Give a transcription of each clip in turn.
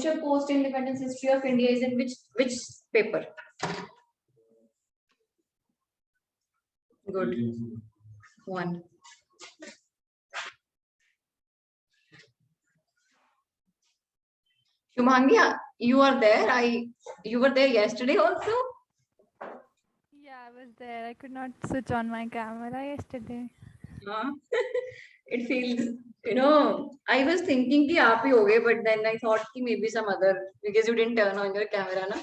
Rishabh, post-independence history of India is in which paper? Good. 1. Shubhangi, you are there. You were there yesterday also? Yeah, I was there. I could not switch on my camera yesterday. It feels, I was thinking कि आप ही होगे, but then I thought कि maybe some other, because you didn't turn on your camera, na?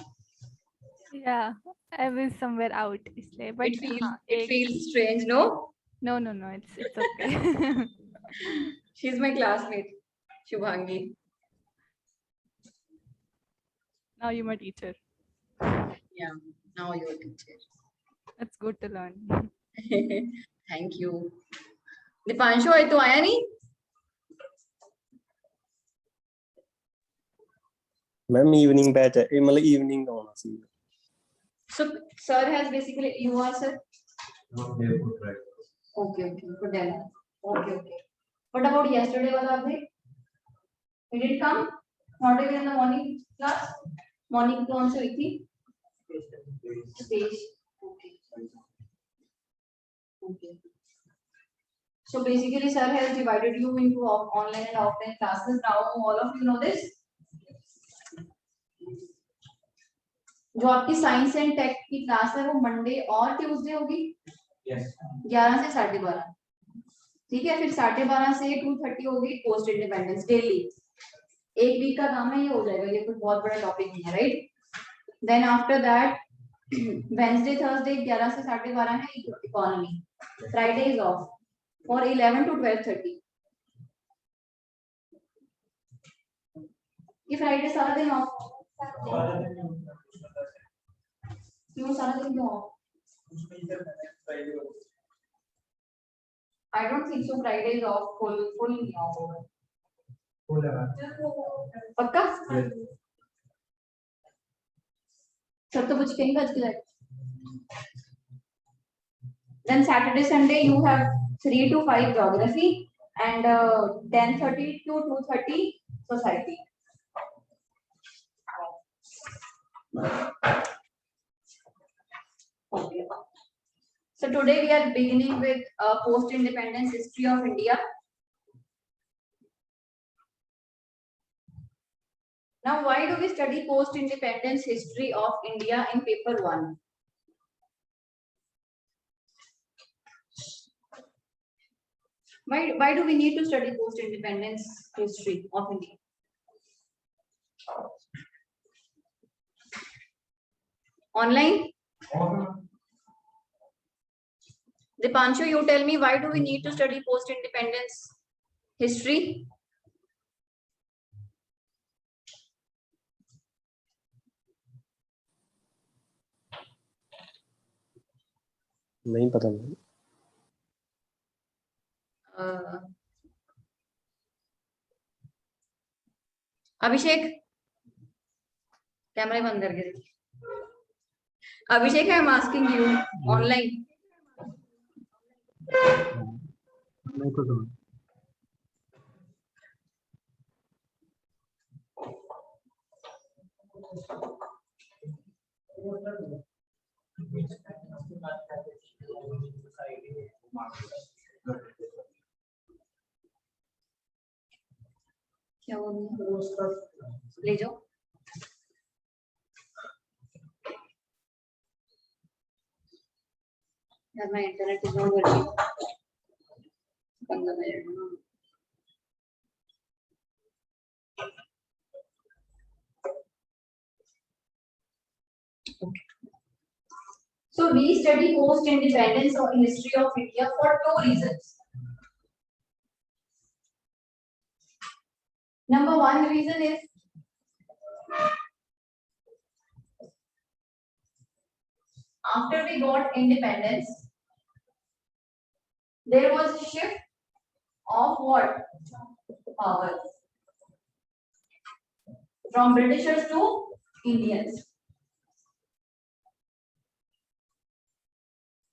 Yeah, I was somewhere out, इसलिए. But it feels strange, no? No, it's okay. She's my classmate, Shubhangi. Now you're my teacher. Yeah, now you're a teacher. That's good to learn. Thank you. Deepanshu है तो आया नहीं? Ma'am evening batch है, मतलब evening का होना चाहिए. So sir has basically, you are sir? Okay, good then. Okay. What about yesterday wala update? He did come? Not even in the morning class? Morning कौन सी हुई थी? Stage. Okay. So basically, sir has divided you into online and offline classes. Now all of you know this. जो आपकी science and take की class है वो Monday और Tuesday होगी. Yes. 11 से 12:30. ठीक है, फिर 12:30 से 2:30 होगी पोस्ट इंडिपेंडेंस डेली. एक वीक का काम है, ये हो जाएगा. ये कोई बहुत बड़ा टॉपिक नहीं है, right? Then after that Wednesday Thursday 11 से 12:30 है economy. Friday is off for 11 to 12:30. ये फ्राइडे सारा दिन ऑफ. क्यों सारा दिन क्यों of? I don't think so. Friday is off. Full नहीं off होगा. पक्का? सब तो कुछ कहीं बच गया. Then Saturday Sunday you have 3 to 5 geography and 10:30 to 2:30 society. Okay. So today we are beginning with post-independence history of India. Now, why do we study post-independence history of India in paper 1? Why do we need to study post-independence history of India? Online? Dipanshu, you tell me, why do we need to study post-independence history? नहीं पता मुझे. अभिषेक camera बंद करके देखिए. Abhishek, I am asking you online. नहीं पता. क्या वो ले जाओ. यार मैं internet is not working. 15 minute. Okay. So we study post-independence or history of India for 2 reasons. Number 1 reason is after we got independence, there was a shift of what? Power from Britishers to Indians.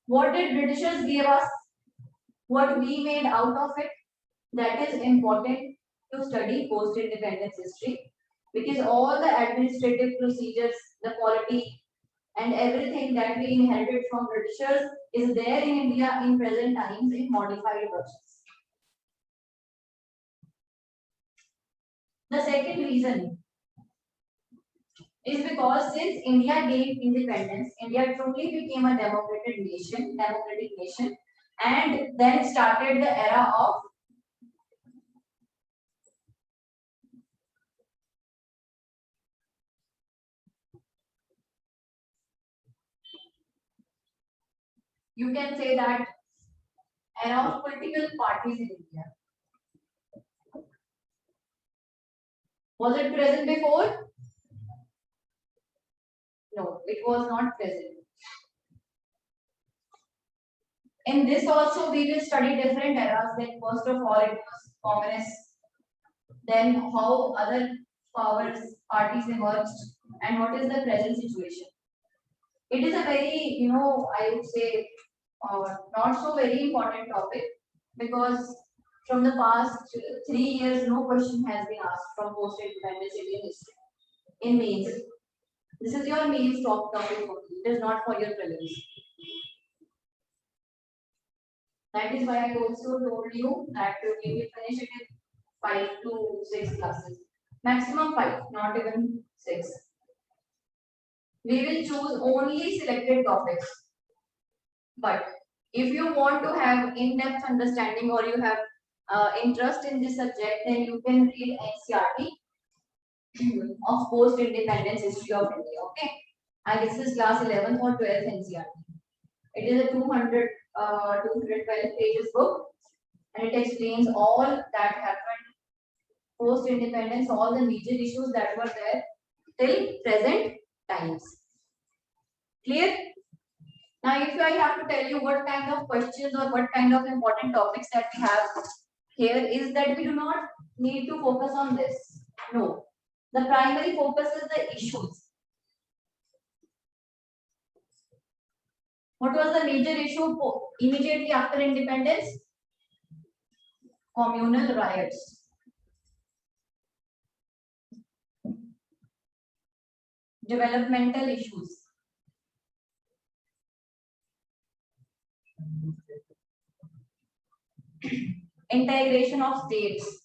What did Britishers give us? What we made out of it? That is important to study post-independence history. because all the administrative procedures, the quality and everything that we inherited from Britishers is there in India in present times in modified versions. The second reason is because since India gained independence, India truly became a democratic nation, and then started the era of you can say that era of political parties in India. Was it present before? No, it was not present. In this also we will study different eras. Like first of all, it was communist. Then how other parties emerged, and what is the present situation. It is a very, I would say, not so very important topic, because from the past 3 years, no question has been asked from post-independence Indian history in mains. This is your mains top topic for you. It is not for your prelims. That is why I also told you that we will finish it in 5 to 6 classes. Maximum 5, not even 6. We will choose only selected topics. But if you want to have in-depth understanding or you have interest in this subject, then you can read NCERT of post-independence history of India. Okay, and this is class 11th or 12th NCERT. It is a 212 pages book, and it explains all that happened post-independence, all the major issues that were there till present times. Clear? Now, if I have to tell you what kind of questions or what kind of important topics that we have here, is that we do not need to focus on this. No. The primary focus is the issues. What was the major issue immediately after independence? Communal riots. Developmental issues. Integration of states.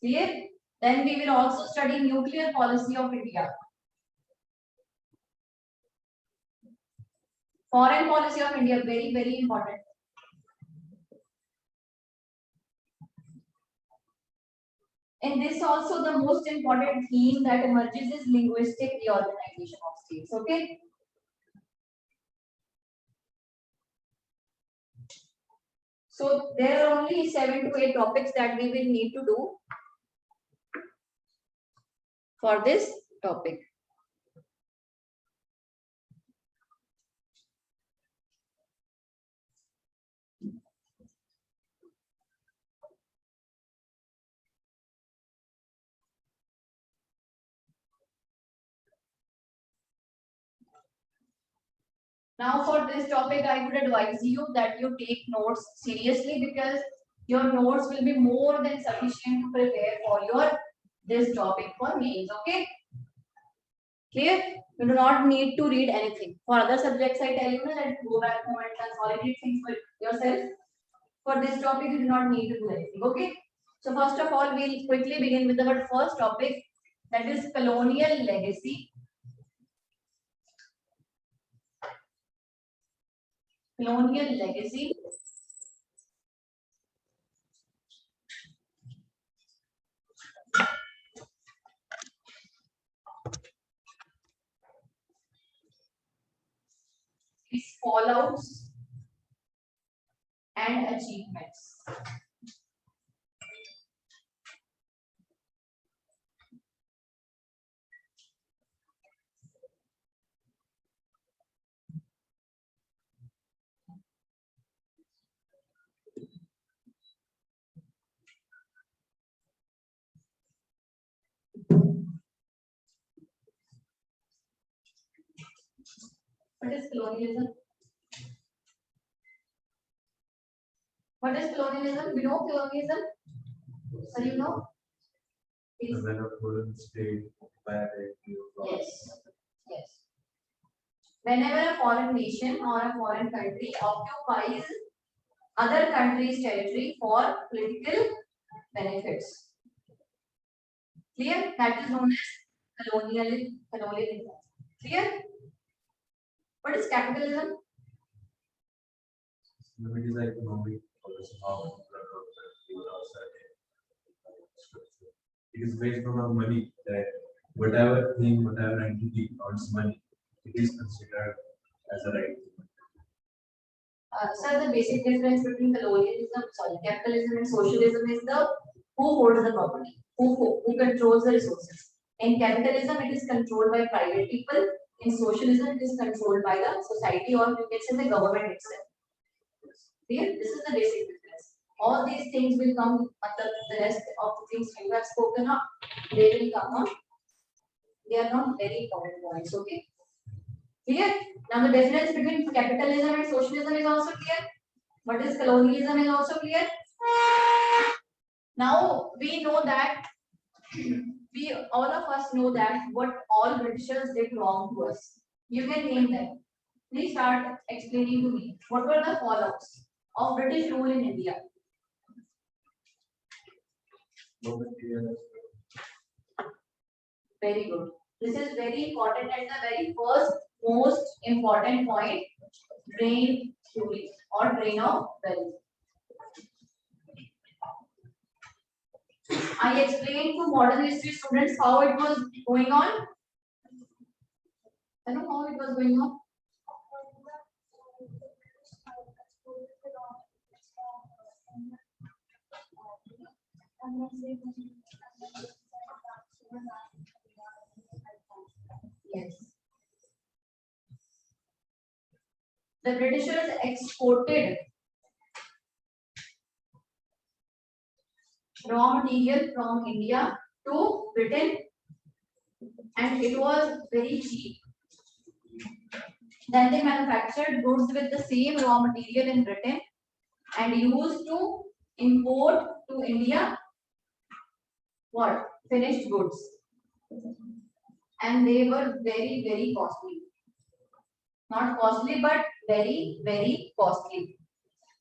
Clear? Then we will also study nuclear policy of India. Foreign policy of India, very, very important. In this also, the most important theme that emerges is linguistic reorganization of states. Okay. So there are only 7 to 8 topics that we will need to do for this topic. Now for this topic, I would advise you that you take notes seriously, because your notes will be more than sufficient to prepare for this topic for mains. Okay. Clear? You do not need to read anything. For other subjects, I tell you that go back home and consolidate things for yourself. For this topic, you do not need to do anything. Okay. So first of all, we'll quickly begin with our first topic, that is colonial legacy. Colonial legacy. Its fallouts and achievements. is colonialism? What is colonialism? You know colonialism? So you know? Please. When a foreign state Yes. Yes. Whenever a foreign nation or a foreign country occupies other country's territory for political benefits. Clear? That is known as colonialism. Clear? What is capitalism? it is economic policy of it is based on our money that whatever thing, whatever entity earns money, it is considered as a right. Sir, the basic difference between capitalism and socialism is the who holds the property, who controls the resources. In capitalism, it is controlled by private people. In socialism, it is controlled by the society or you can say the government itself. Clear? This is the basic difference. All these things will come, the rest of the things you have spoken of, they will come on. They are not very important points, okay? Clear? Now the difference between capitalism and socialism is also clear. What is colonialism is also clear. Now we know that we all of us know that what all Britishers did wrong to us. You can name them. Please start explaining to me what were the fallouts of British rule in India. Very good. This is very important and the very first most important point, drain theory or drain of wealth. I explained to modern history students how it was going on. I know how it was going on. Yes. The Britishers exported raw material from India to Britain and it was very cheap. Then they manufactured goods with the same raw material in Britain and used to import to India what? Finished goods. And they were very, very costly. Not costly, but very, very costly.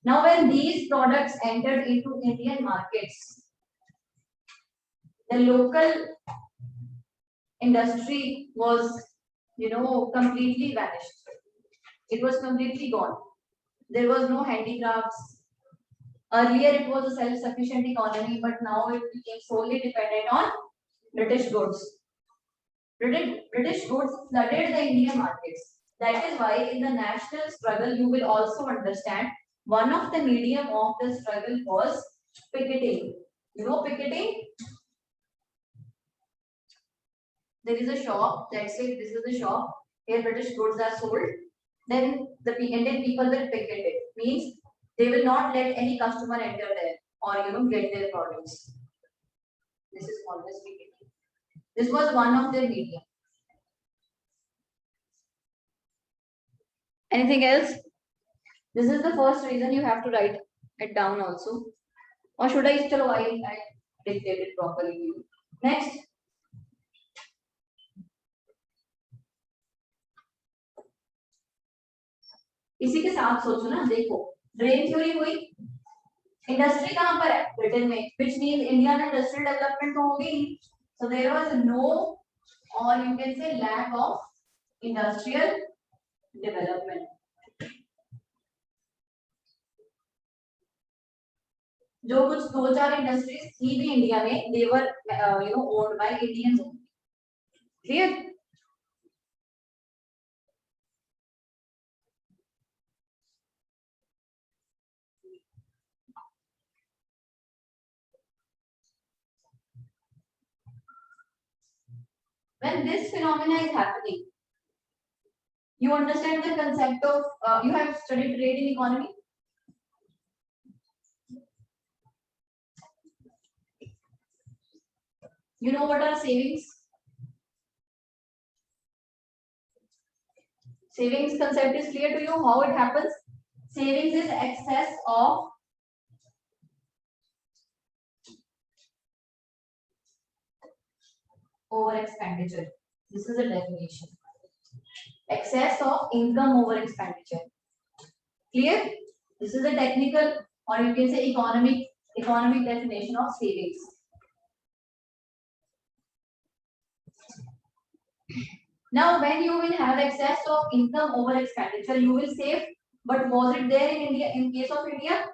Now, when these products entered into Indian markets, the local industry was, completely vanished. It was completely gone. There was no handicrafts. Earlier, it was a self-sufficient economy, but now it became solely dependent on British goods. British goods flooded the Indian markets. That is why in the national struggle, you will also understand one of the medium of the struggle was picketing. You know picketing? There is a shop, let's say this is the shop, here British goods are sold. Then the Indian people will picket it. Means they will not let any customer enter there or get their products. This is always picketing. This was one of their medium. Anything else? This is the first reason you have to write it down also. Or should I still I dictate it properly to you? Next. इसी के साथ सोचो ना देखो drain theory हुई industry कहां पर है ब्रिटेन में which means इंडिया में इंडस्ट्रियल डेवलपमेंट तो होगी ही so there was no or you can say lack of industrial development जो कुछ दो चार इंडस्ट्रीज थी भी इंडिया में they were owned by Indians clear when this phenomena is happening you understand the concept of you have studied trade in economy you know what are savings Savings concept is clear to you how it happens? Savings is excess of over expenditure. This is a definition. Excess of income over expenditure. Clear? This is a technical, or you can say economic definition of savings. Now, when you will have excess of income over expenditure, you will save. But was it there in India? In case of India,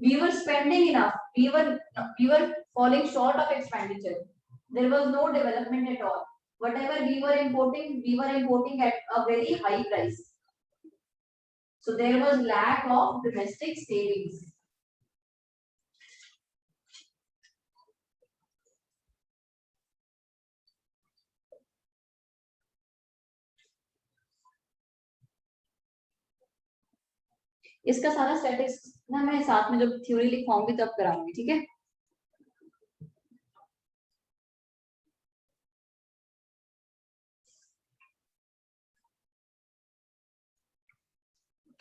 we were spending enough. We were falling short of expenditure. There was no development at all. Whatever we were importing at a very high price. So there was lack of domestic savings. इसका सारा statistics ना मैं साथ में जब theory लिखवाऊंगी तब कराऊंगी, ठीक है?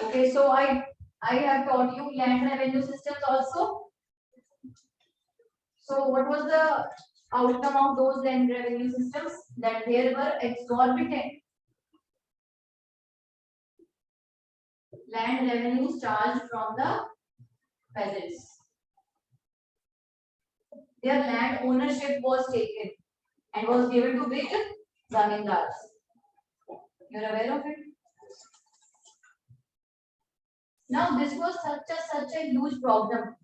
Okay, so I have taught you land revenue systems also. So what was the outcome of those land revenue systems? That there were exorbitant land revenues charged from the peasants. Their land ownership was taken and was given to big zamindars. You are aware of it? Now this was such a huge problem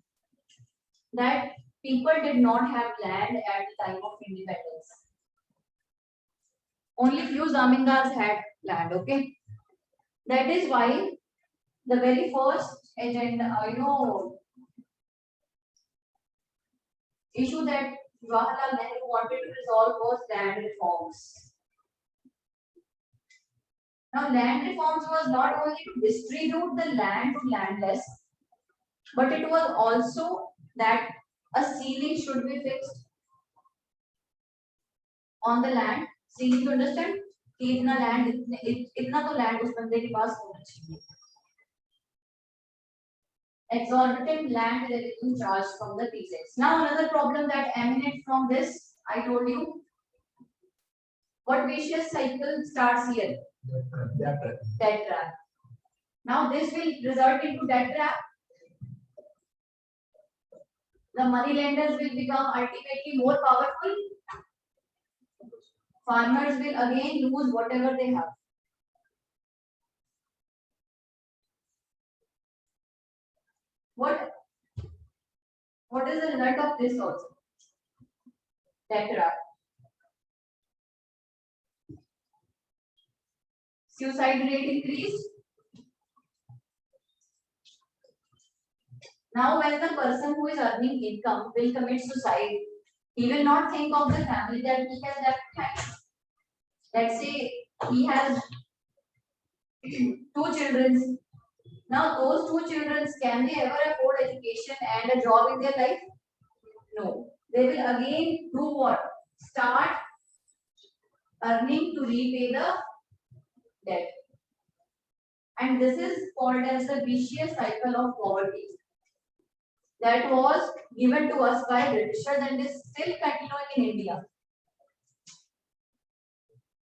that people did not have land at the time of independence. Only few zamindars had land, okay? That is why the very first agenda, issue that Jawaharlal Nehru wanted to resolve was land reforms. Now, land reforms was not only to distribute the land to landless, but it was also that a ceiling should be fixed on the land. Ceiling, you understand? कि इतना land, इतना तो land उस बंदे के पास होना चाहिए. Exorbitant land revenue charged from the peasants. Now, another problem that emanates from this, I told you, what vicious cycle starts here? Debt trap. Now, this will result into debt trap. The money lenders will become ultimately more powerful. Farmers will again lose whatever they have. What is the result of this also? Debt trap. Suicide rate increased. Now, when the person who is earning income will commit suicide, he will not think of the family that he has left behind. Let's say he has 2 children. Now, those 2 children, can they ever afford education and a job in their life? No. They will again do what? Start earning to repay the debt. And this is called as the vicious cycle of poverty. That was given to us by Britishers and is still continuing in India.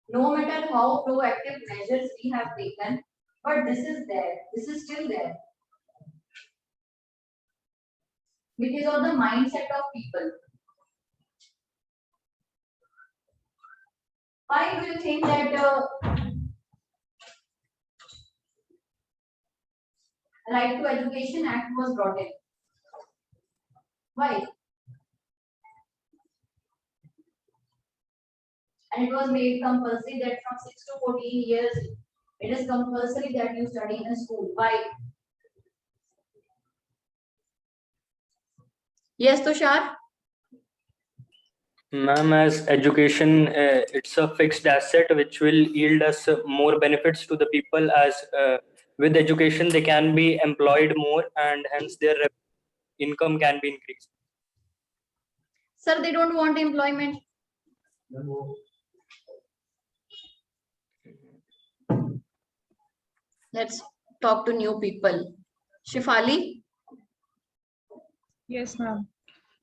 No matter how proactive measures we have taken, but this is there. This is still there. Because of the mindset of people. Why do you think that Right to Education Act was brought in? Why? And it was made compulsory that from 6 to 14 years, it is compulsory that you study in a school. Why? Yes, Tushar? Ma'am, as education, it's a fixed asset which will yield us more benefits to the people, as with education they can be employed more and hence their income can be increased. Sir, they don't want employment. Let's talk to new people. Shifali? Yes, ma'am.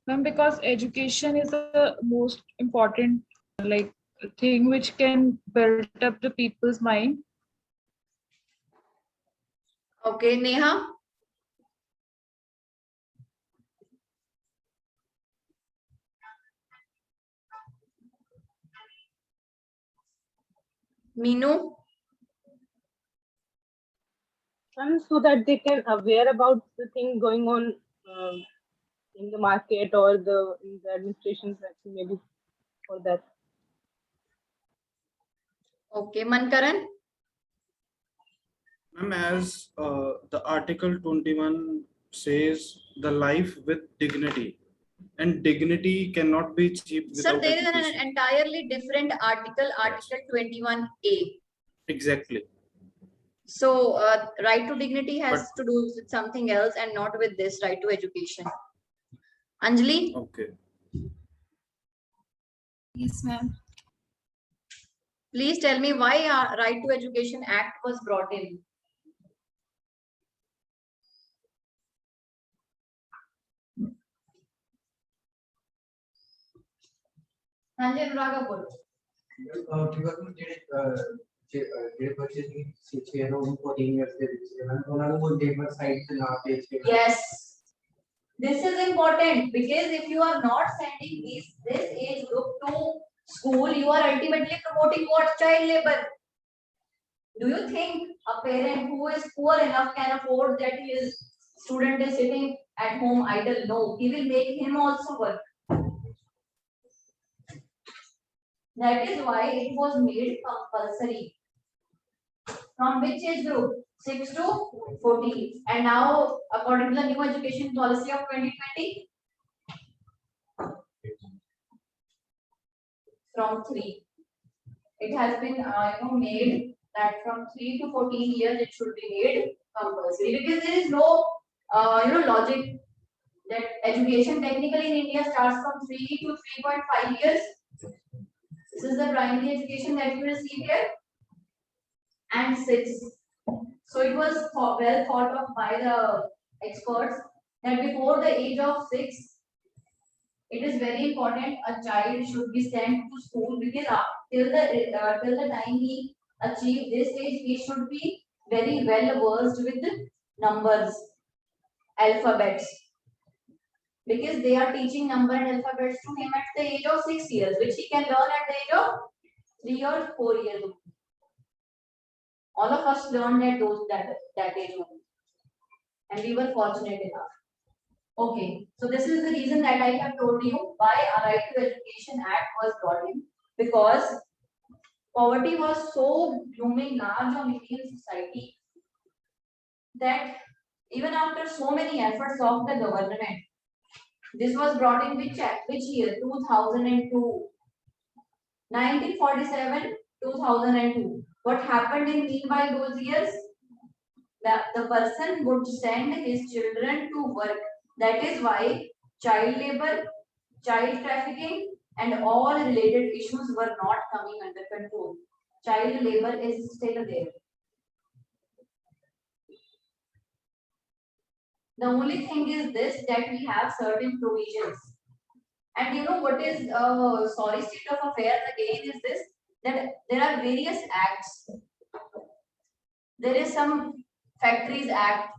Ma'am, because education is the most important like thing which can build up the people's mind. Okay, Neha? Meenu? And so that they can aware about the thing going on in the market or in the administration section, maybe for that. Okay, Mankaran? Ma'am, as the Article 21 says, the life with dignity, and dignity cannot be achieved Sir, without there is an education. entirely different article, Article 21A. Exactly. So, right to dignity has to do with something else and not with this right to education. Anjali? Okay. Yes, ma'am. Please tell me why our Right to Education Act was brought in. Sanjay Raga bolo. Yes, this is important because if you are not sending this age group to school, you are ultimately promoting what? Child labor. Do you think a parent who is poor enough can afford that his student is sitting at home idle? No, he will make him also work. That is why it was made compulsory. From which age group? 6 to 14. And now, according to the new education policy of 2020, from 3. It has been made that from 3 to 14 years it should be made compulsory because there is no logic that education technically in India starts from 3 to 3.5 years. This is the primary education that you receive here, and 6. So it was well thought of by the experts that before the age of 6, it is very important a child should be sent to school because till the time he achieve this age, he should be very well versed with numbers, alphabets, because they are teaching number and alphabets to him at the age of 6 years, which he can learn at the age of 3 or 4 years. All of us learned at that age only, and we were fortunate enough. Okay, so this is the reason that I have told you why a Right to Education Act was brought in, because poverty was so blooming large on Indian society that even after so many efforts of the government, this was brought in which year? 2002. 1947, 2002. What happened in meanwhile those years? The person would send his children to work. That is why child labor, child trafficking, and all related issues were not coming under control. Child labor is still there. The only thing is this, that we have certain provisions. And you know what is sorry state of affairs again is this, that there are various acts. There is some Factories Act.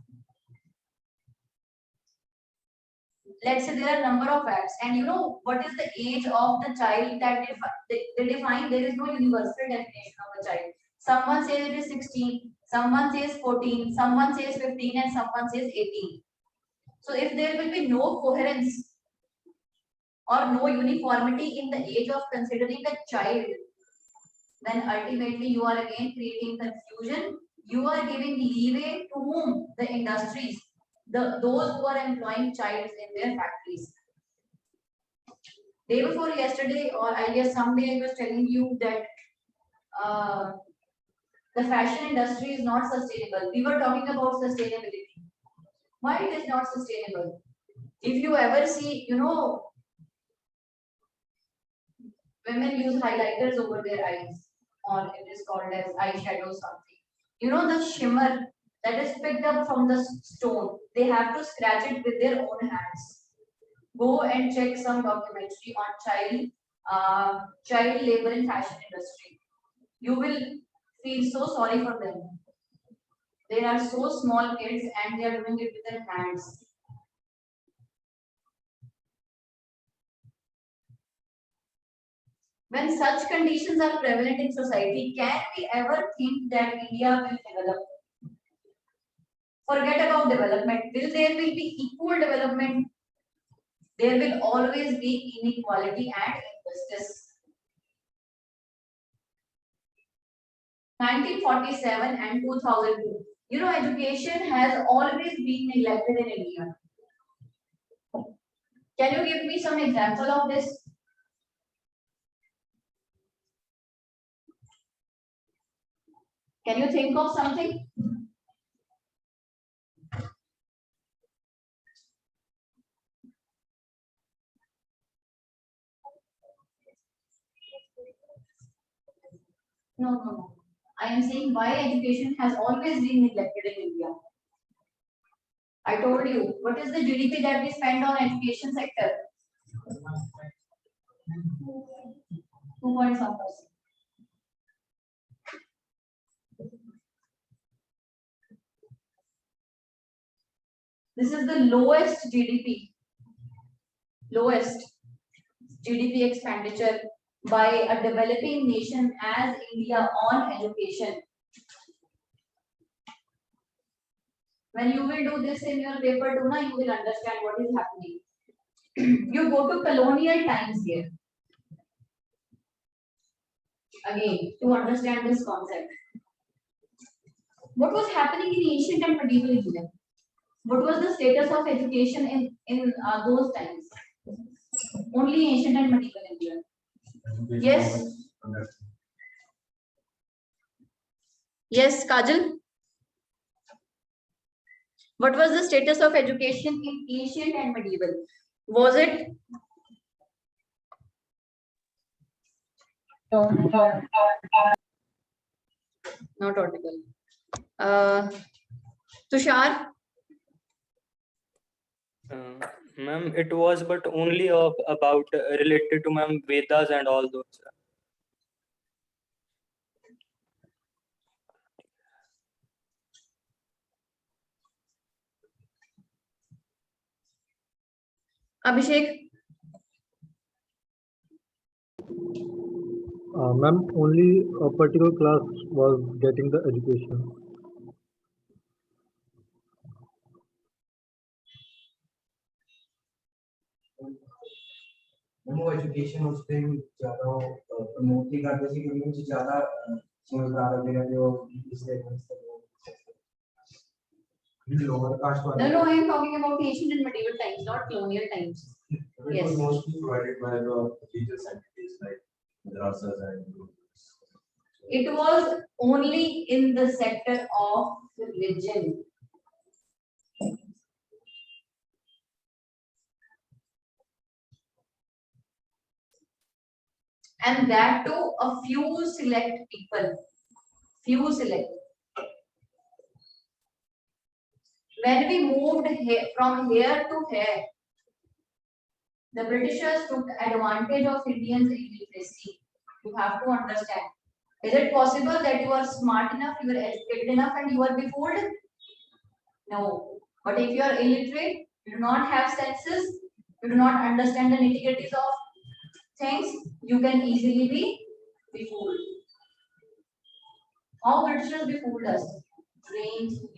Let's say there are a number of acts, and you know what is the age of the child that they define? There is no universal definition of a child. Someone says it is 16, someone says 14, someone says 15, and someone says 18. So if there will be no coherence or no uniformity in the age of considering a child, then ultimately you are again creating confusion. You are giving leeway to whom? The industries, those who are employing childs in their factories. Day before yesterday, or I guess someday, I was telling you that the fashion industry is not sustainable. We were talking about sustainability. Why it is not sustainable? If you ever see, women use highlighters over their eyes, or it is called as eyeshadow something. You know the shimmer that is picked up from the stone. They have to scratch it with their own hands. Go and check some documentary on child labor in fashion industry. You will feel so sorry for them. They are so small kids and they are doing it with their hands. When such conditions are prevalent in society, can we ever think that India will develop? Forget about development. There will be equal development? There will always be inequality and injustice. 1947 and 2002. You know, education has always been neglected in India. Can you give me some example of this? Can you think of something? No. I am saying why education has always been neglected in India. I told you, what is the GDP that we spend on education sector? 2.some%. This is the lowest GDP expenditure by a developing nation as India on education. When you will do this in your paper, you will understand what is happening. You go to colonial times here. Again, to understand this concept. What was happening in ancient and medieval India? What was the status of education in those times? Only ancient and medieval India. Yes. Yes, Kajal. What was the status of education in ancient and medieval? Was it? Not audible. Tushar? Ma'am, it was but only about related to ma'am Vedas and all those. Abhishek? Ma'am, only a particular class was getting the education. वो education उस दिन ज़्यादा promote नहीं करते थे क्योंकि मुझे ज़्यादा समझदार वगैरह जो इसलिए lower caste one. No, I am talking about ancient and medieval times, not colonial times. It was mostly provided by the religious entities like madrasas and gurus. It was only in the sector of religion. And that too, a few select people. Few select. When we moved from here to here, the Britishers took advantage of Indians' illiteracy. You have to understand. Is it possible that you are smart enough, you are educated enough, and you are befooled? No. But if you are illiterate, you do not have senses, you do not understand the nitty-gritties of things, you can easily be befooled. How Britishers befooled us? Trained people.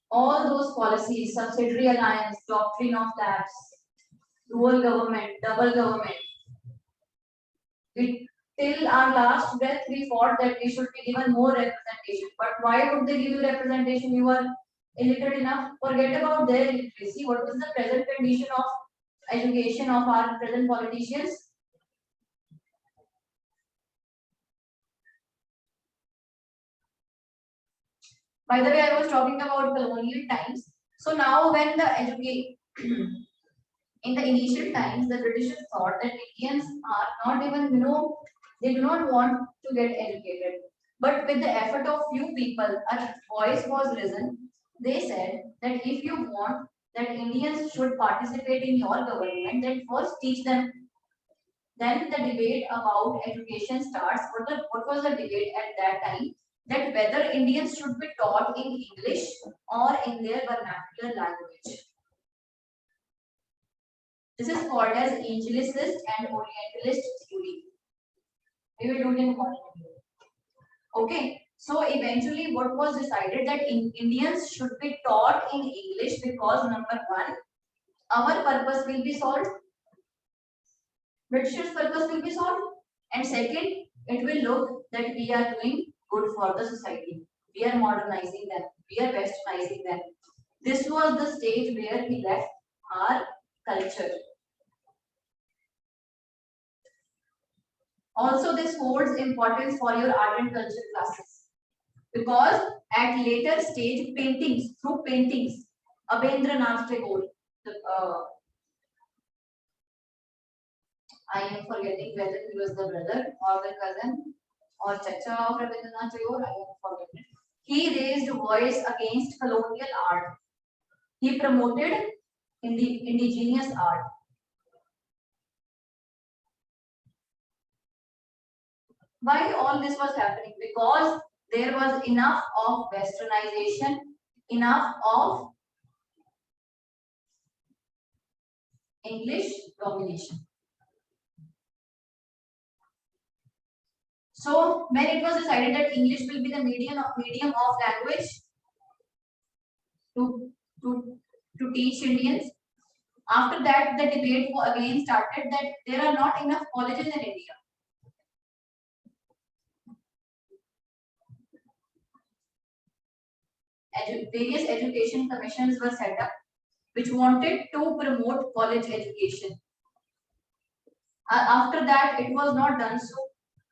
All those policies, subsidiary alliance, doctrine of lapse, dual government, double government. Till our last breath, we fought that we should be given more representation. But why would they give you representation? You are illiterate enough. Forget about their illiteracy. What is the present condition of education of our present politicians? By the way, I was talking about colonial times. So now when the In the initial times, the Britishers thought that Indians are not even, they do not want to get educated. But with the effort of few people, a voice was risen. They said that if you want that Indians should participate in your government, then first teach them. Then the debate about education starts. What was the debate at that time? That whether Indians should be taught in English or in their vernacular language. This is called as Angelicist and Orientalist theory. We will do it in morning. Okay. So eventually, what was decided that Indians should be taught in English because number one, our purpose will be solved. Britishers' purpose will be solved, and second, it will look that we are doing good for the society. We are modernizing them. We are westernizing them. This was the stage where we left our culture. Also, this holds importance for your art and culture classes because at later stage through paintings, Abhendranath Tagore, I am forgetting whether he was the brother or the cousin or chacha of Rabindranath Tagore, I am forgetting. He raised voice against colonial art. He promoted indigenous art. Why all this was happening? Because there was enough of westernization, enough of English domination. So when it was decided that English will be the medium of language to teach Indians, after that the debate again started that there are not enough colleges in India. Various education commissions were set up which wanted to promote college education. After that, it was not done so.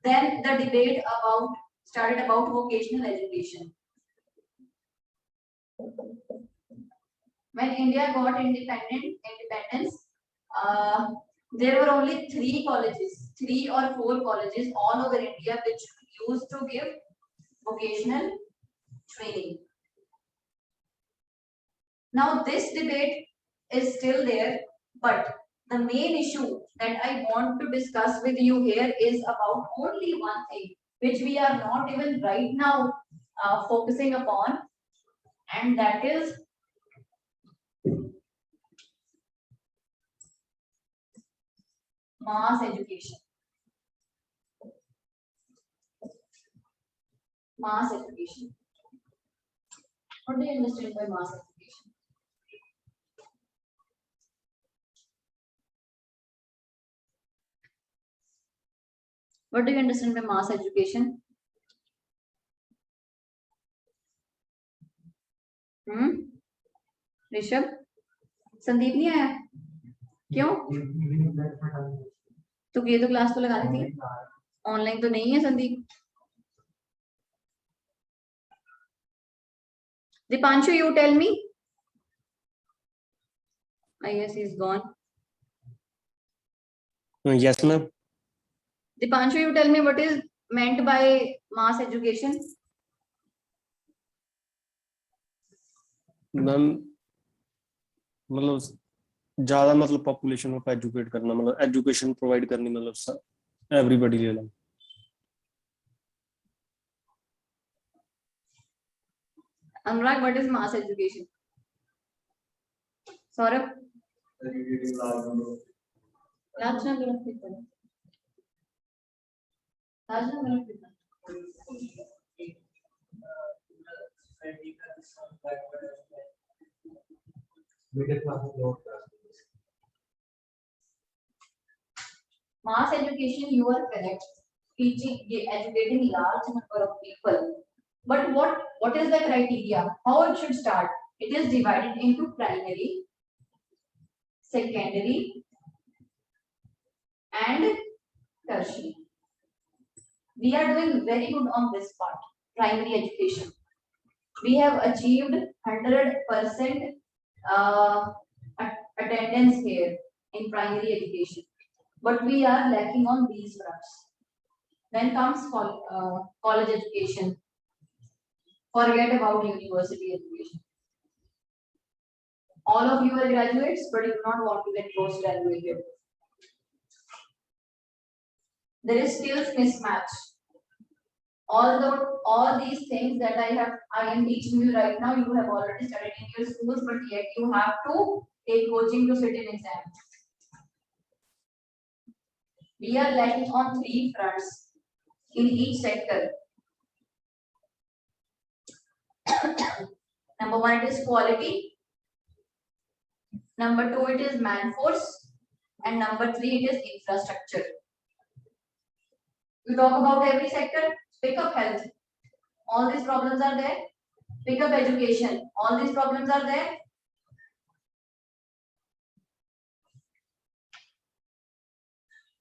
Then the debate started about vocational education. When India got independence, there were only 3 or 4 colleges all over India which used to give vocational training. Now this debate is still there, but the main issue that I want to discuss with you here is about only one thing which we are not even right now focusing upon, and that is mass education. Mass education. What do you understand by mass education? What do you understand by mass education? Rishabh, Sandeep नहीं आया क्यों? तो ये तो class तो लगानी थी, online तो नहीं है Sandeep. Dipanshu, you tell me. I guess he's gone. Yes, ma'am. Dipanshu, you tell me what is meant by mass education. Ma'am मतलब ज्यादा मतलब पॉपुलेशन को एजुकेट करना, मतलब एजुकेशन प्रोवाइड करनी, मतलब एवरीबॉडी ले लो. Anurag, what is mass education? Saurabh? Educating large number of people. Large number of people. middle class and lower class. Mass education, you are correct. Educating large number of people. But what is the criteria? How it should start? It is divided into primary, secondary, and tertiary. We are doing very good on this part, primary education. We have achieved 100% attendance here in primary education, but we are lacking on these fronts. When comes college education, forget about university education. All of you are graduates, but you do not want to get postgraduated. There is skills mismatch. Although all these things that I am teaching you right now, you have already studied in your schools, but yet you have to take coaching to sit in exam. We are lacking on 3 fronts in each sector. Number 1, it is quality. Number 2, it is man force. And number 3, it is infrastructure. We talk about every sector. Pick up health. All these problems are there. Pick up education. All these problems are there.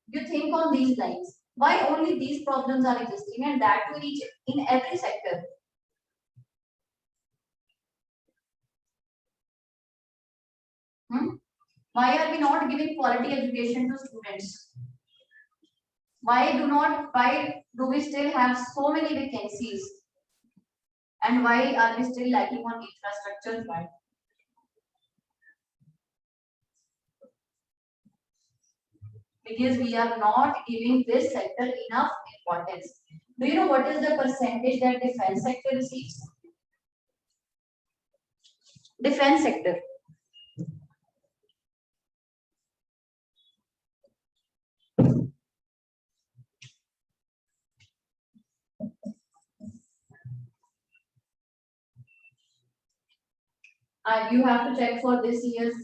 You think on these lines. Why only these problems are existing, and that to each in every sector? Why are we not giving quality education to students? Why do we still have so many vacancies? And why are we still lacking on infrastructure front? Because we are not giving this sector enough importance. Do you know what is the percentage that defense sector receives? Defense sector. You have to check for this year's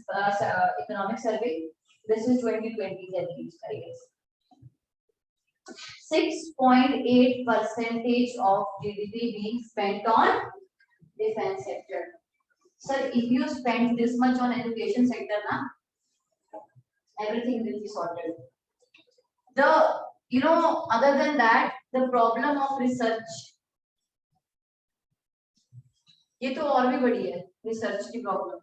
economic survey. This is 2020 at least, I guess. 6.8% of GDP being spent on defense sector. Sir, if you spend this much on education sector, na, everything will be sorted. Other than that, the problem of research, ये तो और भी बड़ी है research की problem.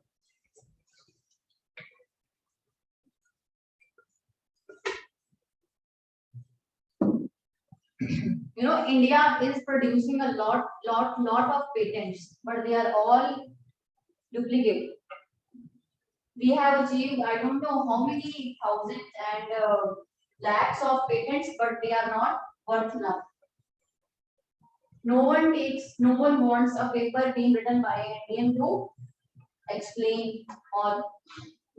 India is producing a lot of patents, but they are all duplicate. We have achieved, I don't know how many thousands and lakhs of patents, but they are not worth enough. No one wants a paper being written by an Indian to explain, or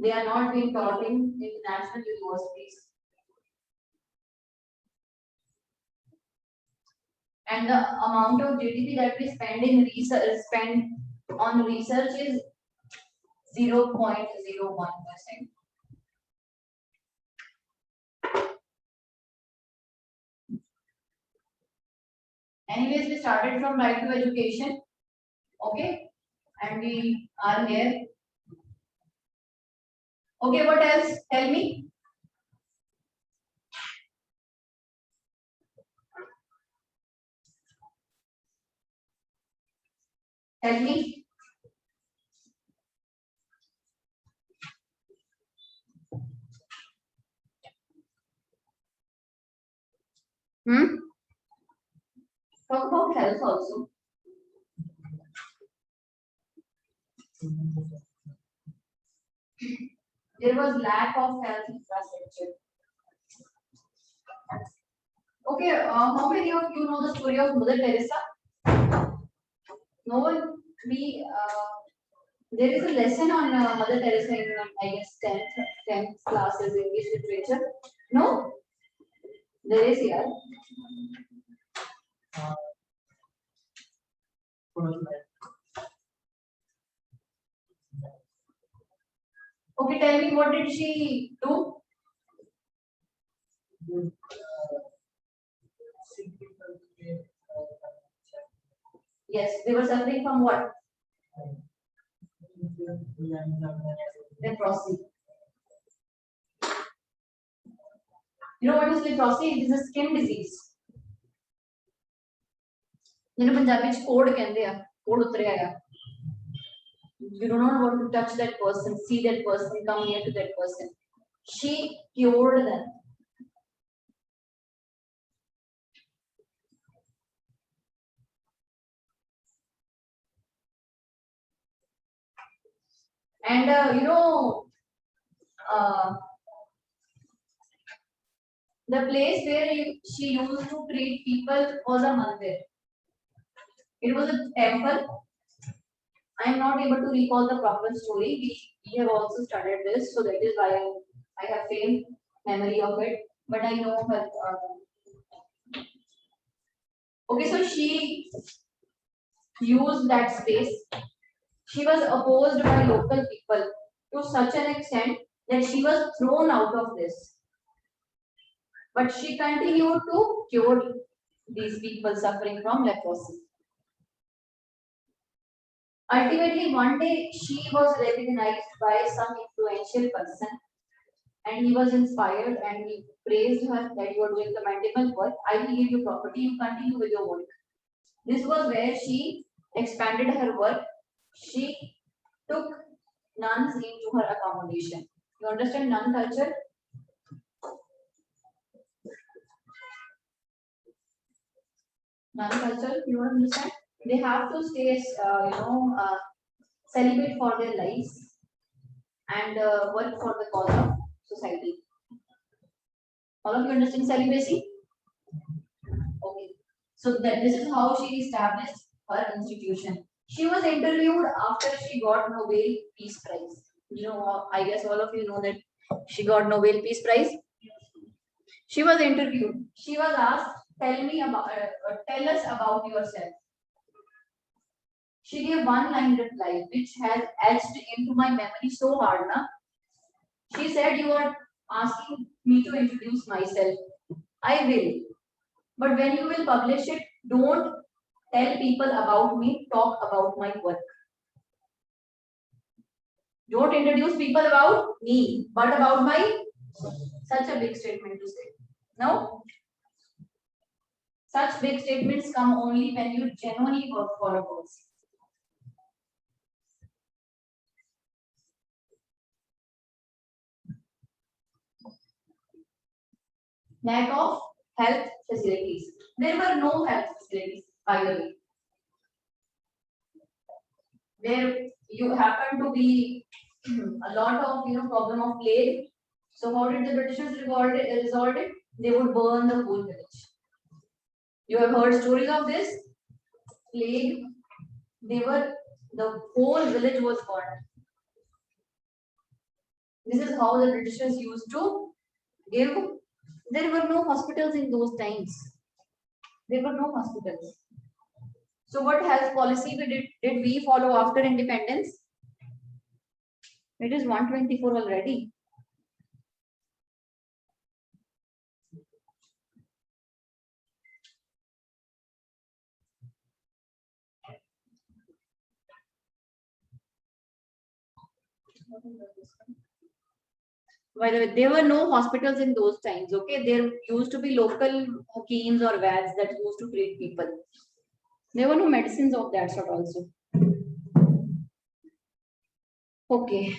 they are not being taught in international universities. And the amount of GDP that we spend on research is 0.01%. Anyways, we started from right to education, okay, and we are here. Okay, what else? Tell me. Tell me. Talk about health also. There was lack of health infrastructure. Okay, how many of you know the story of Mother Teresa? No one. There is a lesson on Mother Teresa in, I guess, 10th classes English literature. No? There is here. Okay, tell me, what did she do? Yes, they were suffering from what? Leprosy. You know what is leprosy? It is a skin disease. ਜਿਹਨੂੰ ਪੰਜਾਬੀ ਵਿੱਚ ਕੋੜ ਕਹਿੰਦੇ ਆ, ਕੋੜ ਉਤਰਿਆ ਆ. You do not want to touch that person, see that person, come near to that person. She cured them. And the place where she used to treat people was a mandir. It was a temple. I am not able to recall the proper story. We have also studied this, so that is why I have faint memory of it. But I know her. Okay, so she used that space. She was opposed by local people to such an extent that she was thrown out of this. But she continued to cure these people suffering from leprosy. Ultimately, one day she was recognized by some influential person, and he was inspired and he praised her that you are doing commendable work. I will give you property, you continue with your work. This was where she expanded her work. She took nuns into her accommodation. You understand nun culture? Nun culture, you don't understand? They have to stay, celebrate for their lives and work for the cause of society. All of you understand celibacy? Okay. So this is how she established her institution. She was interviewed after she got Nobel Peace Prize. I guess all of you know that she got Nobel Peace Prize. She was interviewed. She was asked, tell us about yourself. She gave one line reply, which has etched into my memory so hard. She said, you are asking me to introduce myself. I will. But when you will publish it, don't tell people about me, talk about my work. Don't introduce people about me, but about my, such a big statement to say. No? Such big statements come only when you genuinely work for a cause. Lack of health facilities. There were no health facilities, by the way. There you happen to be a lot of problem of plague. So how did the Britishers resolve it? They would burn the whole village. You have heard stories of this plague. The whole village was burned. This is how the Britishers used to give. There were no hospitals in those times. There were no hospitals. So what health policy did we follow after independence? It is 124 already. By the way, there were no hospitals in those times. Okay, there used to be local hakims or vads that used to treat people. There were no medicines of that sort also. Okay.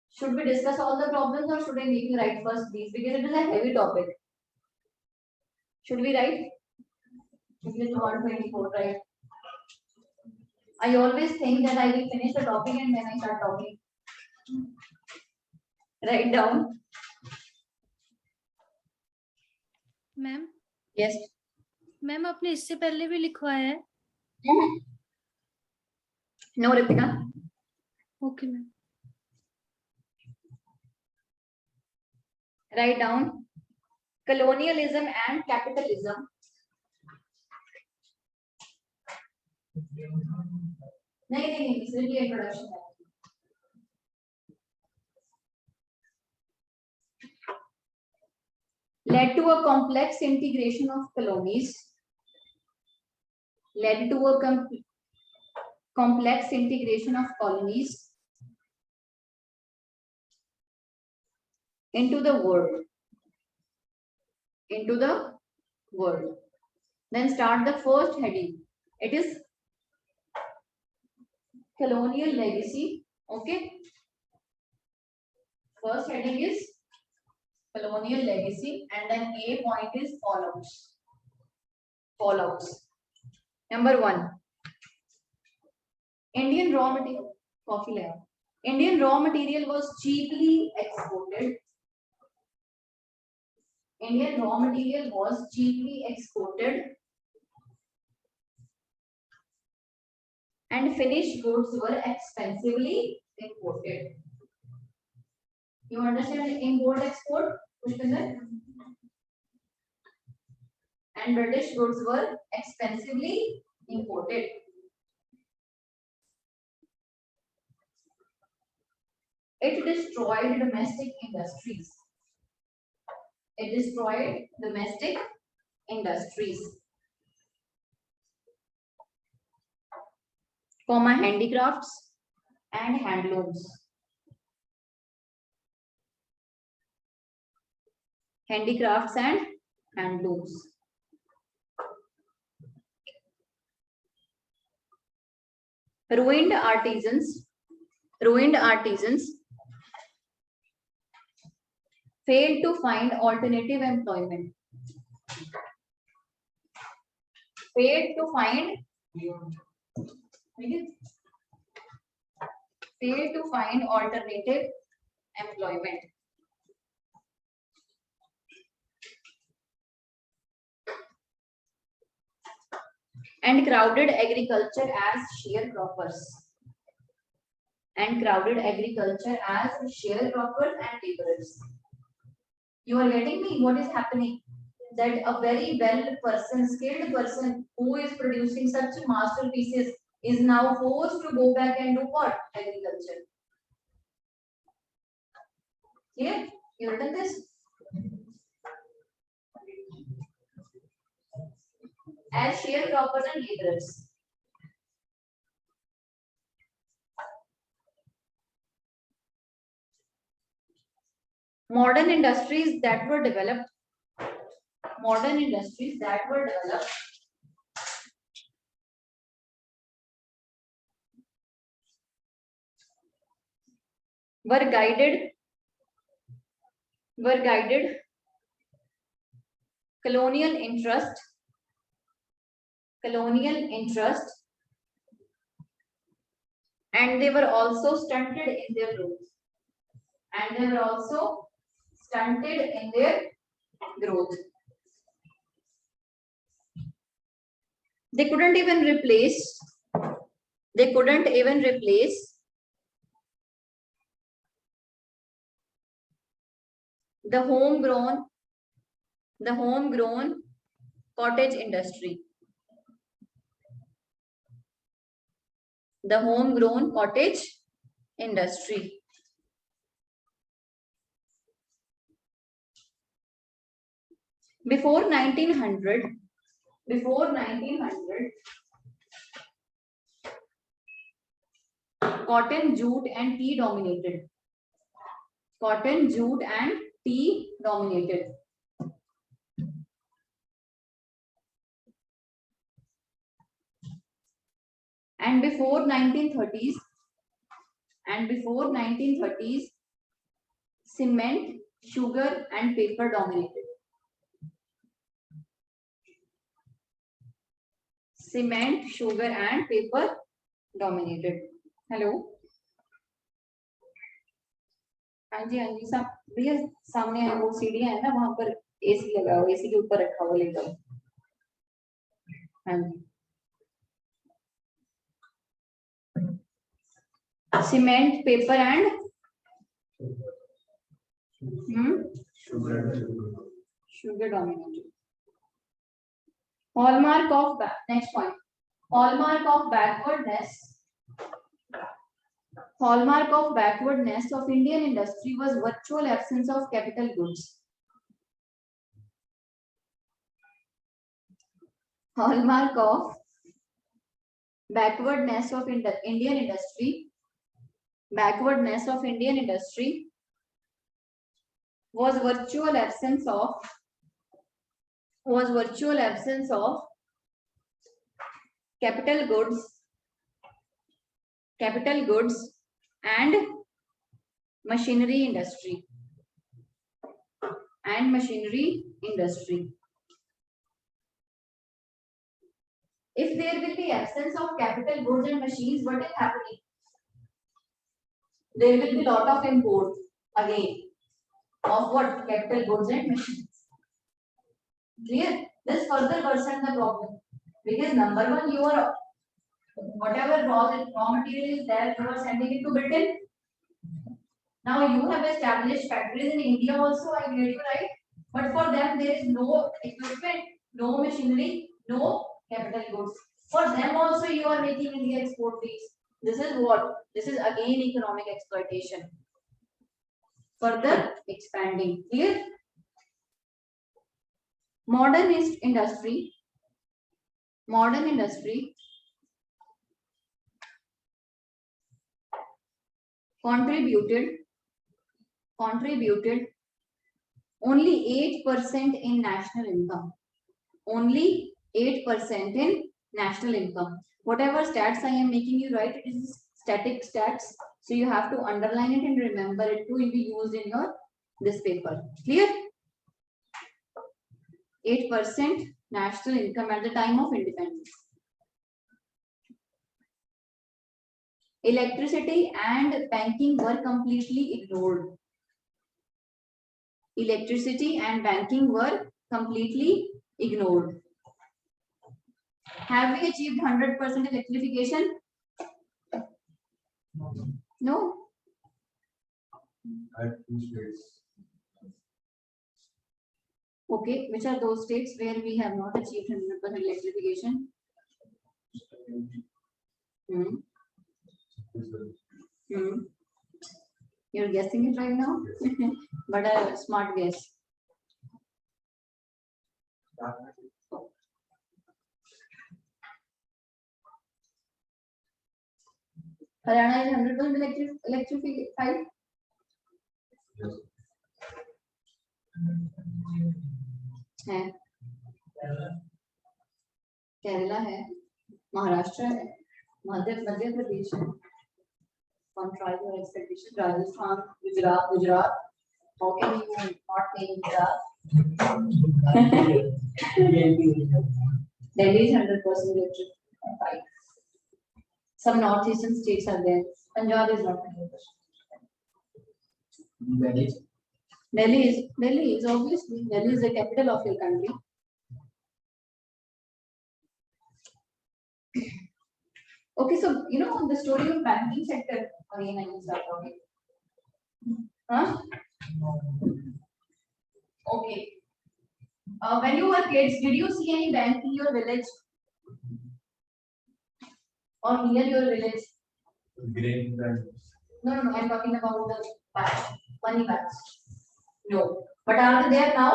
Should we discuss all the problems or should I make you write first these? Because it is a heavy topic. Should we write? It is 124, right? I always think that I will finish the topic and then I start talking. Write down. Ma'am Yes. Ma'am आपने इससे पहले भी लिखवाया है? No, Ritika. Okay ma'am. Write down colonialism and capitalism. नहीं, सिर्फ ये introduction है. Led to a complex integration of colonies. Led to a complex integration of colonies into the world. Into the world. Then start the first heading. It is colonial legacy Okay. First heading is colonial legacy, and then A point is fallouts. Fallouts. Number 1. Indian raw material. Coffee layer. Indian raw material was cheaply exported. Indian raw material was cheaply exported, and finished goods were expensively imported. You understand the import export? Pushpinder? And British goods were expensively imported. It destroyed domestic industries. It destroyed domestic industries. Comma, handicrafts and handlooms. Handicrafts and handlooms. Ruined artisans failed to find alternative employment. Failed to find alternative employment. And crowded agriculture as sharecroppers. And laborers. You are getting me? What is happening? That a very skilled person who is producing such masterpieces is now forced to go back and do what? Agriculture. Clear? You written this? As sharecroppers and laborers. Modern industries that were developed were guided colonial interest and they were also stunted in their growth. They couldn't even replace the homegrown cottage industry. Before 1900, cotton, jute and tea dominated. And before 1930s, cement, sugar and paper dominated. Hello. हाँ जी सब भैया सामने है वो सीढ़ियां है ना, वहां पर एसी लगा हुआ, एसी के ऊपर रखा हुआ ले जाओ। हाँ जी, cement, paper and sugar dominated. Hallmark of backwardness of Indian industry was virtual absence of capital goods. Hallmark of backwardness of Indian industry was virtual absence of capital goods and machinery industry. And machinery industry. If there will be absence of capital goods and machines, what is happening? There will be lot of import again of what? Capital goods and machines. Clear? This further worsen the problem because number one, you are whatever raw material is there, you are sending it to Britain. Now you have established factories in India also, I get you right. But for them, there is no equipment, no machinery, no capital goods. For them also, you are making India export fees. This is what? This is again economic exploitation. Further expanding. Clear? Modern industry contributed only 8% in national income. Only 8% in national income. Whatever stats I am making you write, it is static stats. So you have to underline it and remember it too. It will be used in your this paper. Clear? 8% national income at the time of independence. Electricity and banking were completely ignored. Electricity and banking were completely ignored. Have we achieved 100% electrification? No. Okay, which are those states where we have not achieved 100% electrification? You're guessing it right now, but a smart guess. Haryana is 100% electrified. है, केरला है, महाराष्ट्र है, मध्य प्रदेश है. Control your expectation. Rajasthan, Gujarat. How can you not name Gujarat? Delhi is 100% electrified. Some northeastern states are there. Punjab is not 100%. Delhi is obviously Delhi is the capital of your country. Okay, so you know the story of banking sector. Again, I will start talking. Huh? Okay. When you were kids, did you see any bank in your village or near your village? Grain bank. No. I'm talking about the bank, money banks. No, but are they there now?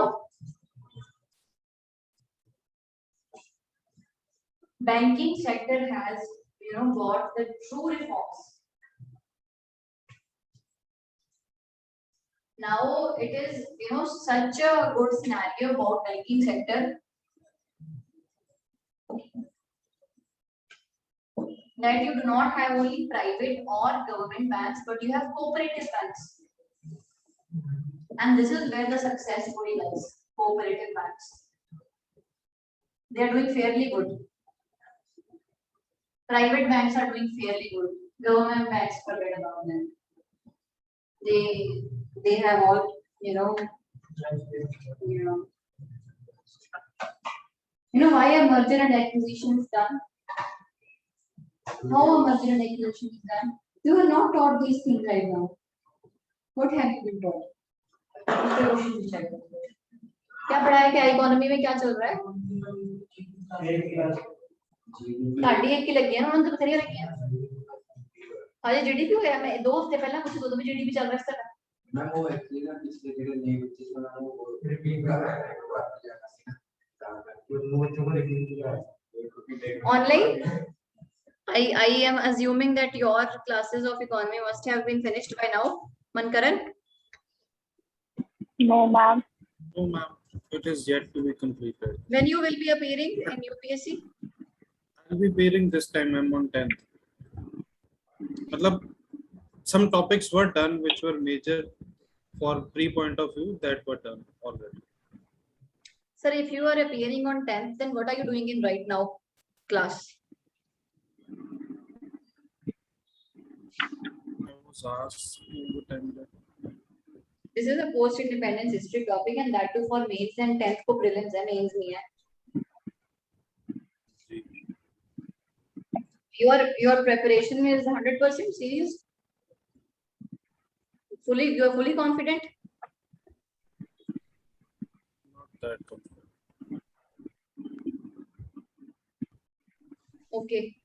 Banking sector has, got the true reforms. Now it is, such a good scenario about banking sector that you do not have only private or government banks, but you have cooperative banks. And this is where the success story lies. Cooperative banks. They are doing fairly good. Private banks are doing fairly good. Government banks, forget about them. They have all, why a merger and acquisition is done? How a merger and acquisition is done? You are not taught these things right now. What have you been taught? क्या पढ़ाया क्या economy में क्या चल रहा है? साढ़े एक की लगी है ना उन्होंने तो बथेरी लगी है. आज जीडीपी हो गया. मैं 2 हफ्ते पहले मुझे 2 में जीडीपी चल रहा है. मैं वो एक्चुअली ना पिछले जगह नहीं बच्चे सुना वो रिपीट कर रहा है online. I am assuming that your classes of economy must have been finished by now. Mankaran? No, ma'am. No, ma'am. It is yet to be completed. When you will be appearing in UPSC? I'll be appearing this time, ma'am, on 10th. मतलब some topics were done which were major for pre-point of view that were done already. Sir, if you are appearing on 10th, then what are you doing in right now class? I was asked to attend that. This is a post-independence history topic, and that too for mains and 10th को prelims है, mains नहीं है. Your preparation is 100% serious. You are fully confident. Not that confident. Okay.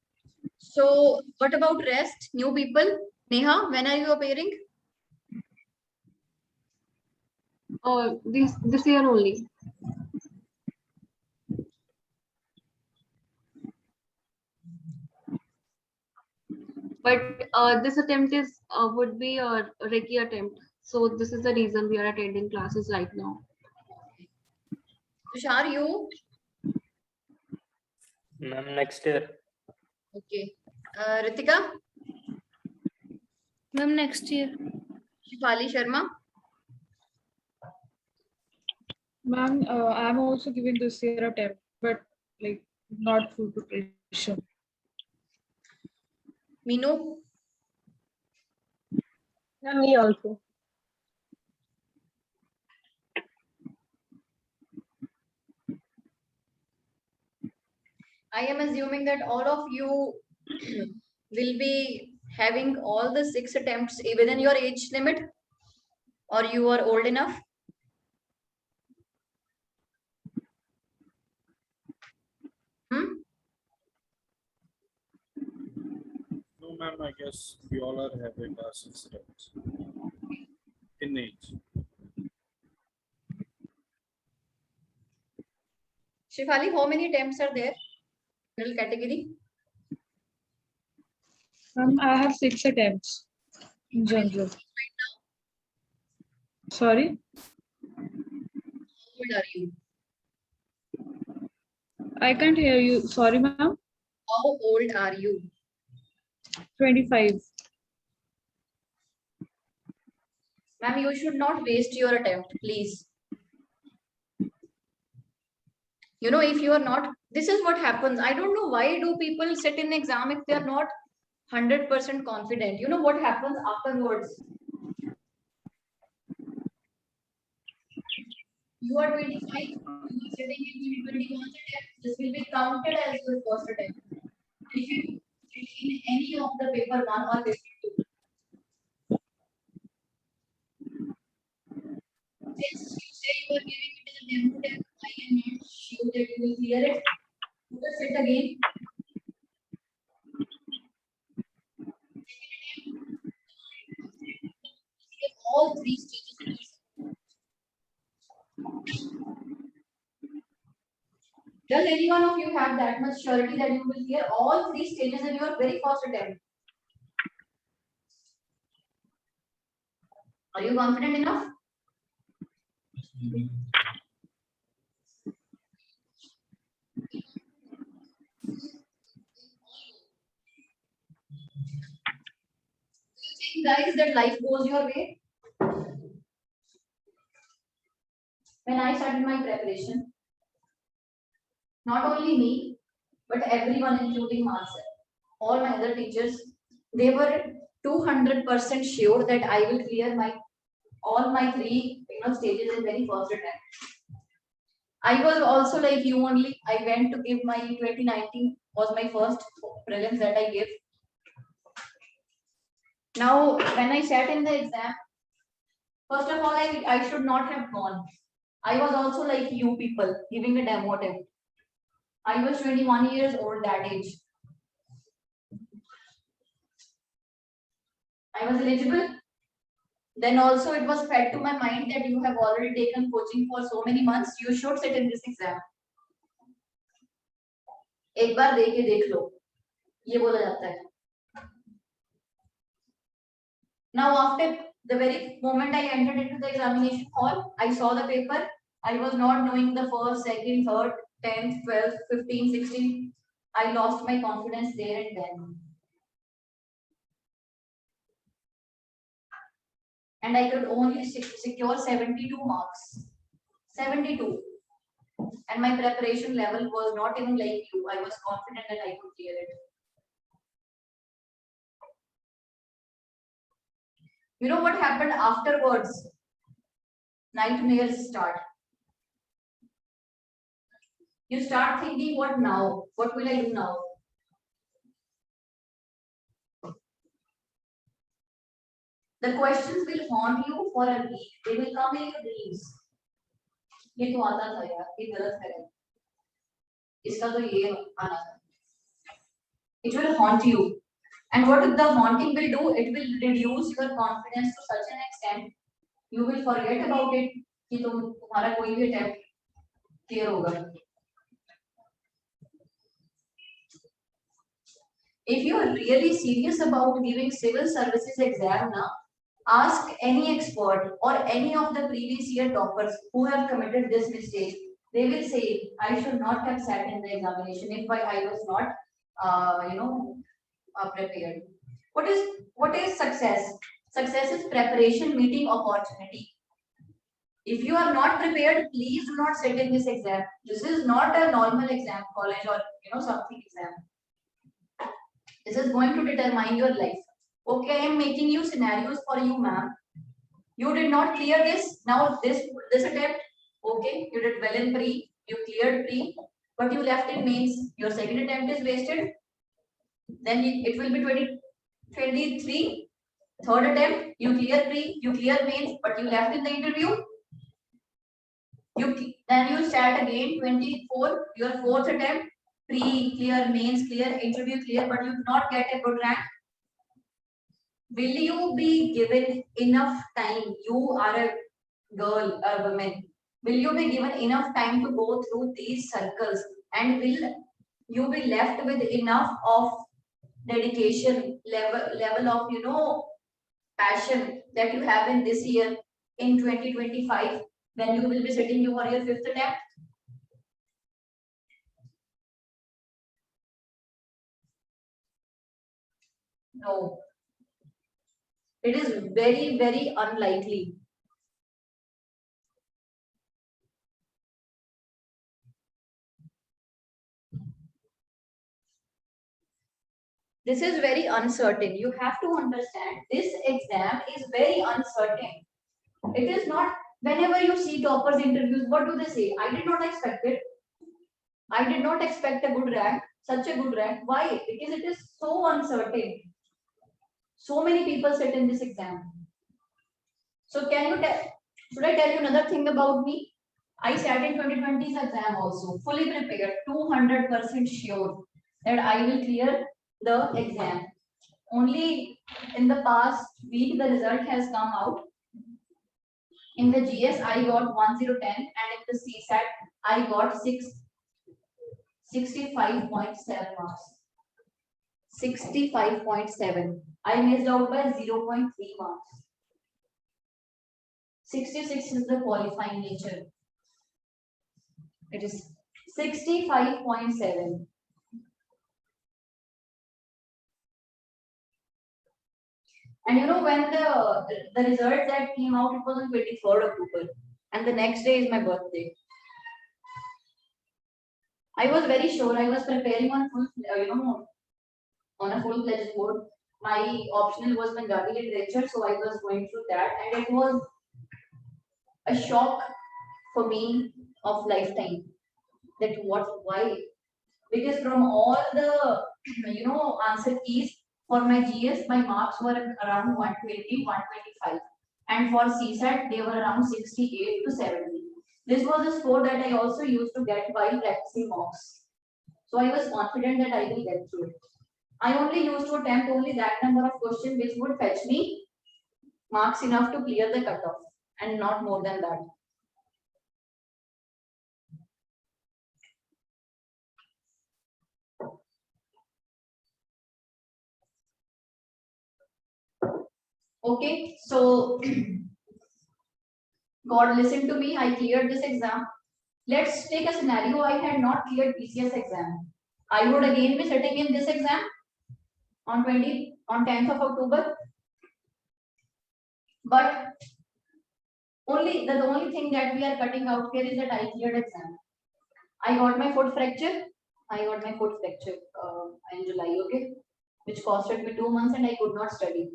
So what about rest? New people? Neha, when are you appearing? This year only. But this attempt is would be a recce attempt. So this is the reason we are attending classes right now. Tushar, you? Ma'am, next year. Okay. Ritika? Ma'am, next year. Shifali Sharma? Ma'am, I'm also giving this year attempt, but like not full preparation. Minu? Yeah, me also. I am assuming that all of you will be having all the 6 attempts within your age limit, or you are old enough? No, ma'am, I guess we all are having our 6 attempts in age. Shifali, how many attempts are there? Middle category? I have 6 attempts in general. Sorry? How old are you? I can't hear you. Sorry, ma'am. How old are you? 25. Ma'am, you should not waste your attempt, please. You know, if you are not, this is what happens. I don't know why do people sit in exam if they are not 100% confident. You know what happens afterwards? You are 25, you are sitting in 21 attempt. This will be counted as your first attempt. If you sit in any of the paper 1 or paper 2, since you say you are giving it as a demo test, I am not sure that you will clear it. You will sit again. All 3 stages. Does any one of you have that much surety that you will clear all 3 stages in your very first attempt? Are you confident enough? Do you think, guys, that life goes your way? When I started my preparation, not only me, but everyone, including myself, all my other teachers, they were 200% sure that I will clear all my 3 stages in very first attempt. I was also like you only. I went to give my 2019 was my first prelims that I gave. Now, when I sat in the exam, first of all, I should not have gone. I was also like you people giving a demo attempt. I was 21 years old that age. I was eligible. Then also it was fed to my mind that you have already taken coaching for so many months. You should sit in this exam. एक बार दे के देख लो, ये बोला जाता है. Now after the very moment I entered into the examination hall, I saw the paper. I was not knowing the first, second, third, 10th, 12th, 15, 16. I lost my confidence there and then. and I could only secure 72 marks. 72. And my preparation level was not even like you. I was confident that I could clear it. You know what happened afterwards? Nightmares start. You start thinking, what now? What will I do now? The questions will haunt you for a week. They will come in your dreams. ये तो आता था यार, ये गलत है, इसका तो ये आना था. It will haunt you, and what the haunting will do? It will reduce your confidence to such an extent you will forget about it कि तुम्हारा कोई भी attempt clear होगा. If you are really serious about giving civil services exam now, ask any expert or any of the previous year toppers who have committed this mistake. They will say, I should not have sat in the examination if I was not prepared. What is success? Success is preparation meeting opportunity. If you are not prepared, please do not sit in this exam. This is not a normal exam, college or something exam. This is going to determine your life. Okay, I am making you scenarios for you, ma'am. You did not clear this. Now this attempt, okay, you did well in pre, you cleared pre, but you left in mains. Your second attempt is wasted. Then it will be 2023. Third attempt, you clear pre, you clear mains, but you left in the interview. Then you start again 24. Your fourth attempt, pre clear, mains clear, interview clear, but you do not get a good rank. Will you be given enough time? You are a girl, a woman. Will you be given enough time to go through these circles? And will you be left with enough of dedication, level of passion that you have in this year in 2025 when you will be sitting for your fifth attempt? No. It is very, very unlikely. This is very uncertain. You have to understand this exam is very uncertain. It is not, whenever you see toppers interviews, what do they say? I did not expect it. I did not expect a good rank, such a good rank. Why? Because it is so uncertain. So many people sit in this exam. So should I tell you another thing about me? I sat in 2020's exam also, fully prepared, 200% sure that I will clear the exam. Only in the past week the result has come out. In the GS I got 1010 and in the CSAT I got 65.7 marks. 65.7. I missed out by 0.3 marks. 66 is the qualifying nature. It is 65.7. And when the result that came out, it was on 23rd October, and the next day is my birthday. I was very sure. I was preparing on full, on a full-fledged board. My optional was Punjabi literature, so I was going through that, and it was a shock for me of lifetime. That why? Because from all the answer keys for my GS, my marks were around 120, 125, and for CSAT they were around 68 to 70. This was a score that I also used to get while practicing mocks. So I was confident that I will get through it. I only used to attempt only that number of questions which would fetch me marks enough to clear the cutoff, and not more than that. Okay, so God listened to me. I cleared this exam. Let's take a scenario. I had not cleared PCS exam. I would again be sitting in this exam on 10th of October. But the only thing that we are cutting out here is that I cleared exam. I got my foot fracture. In July, okay, which costed me 2 months, and I could not study.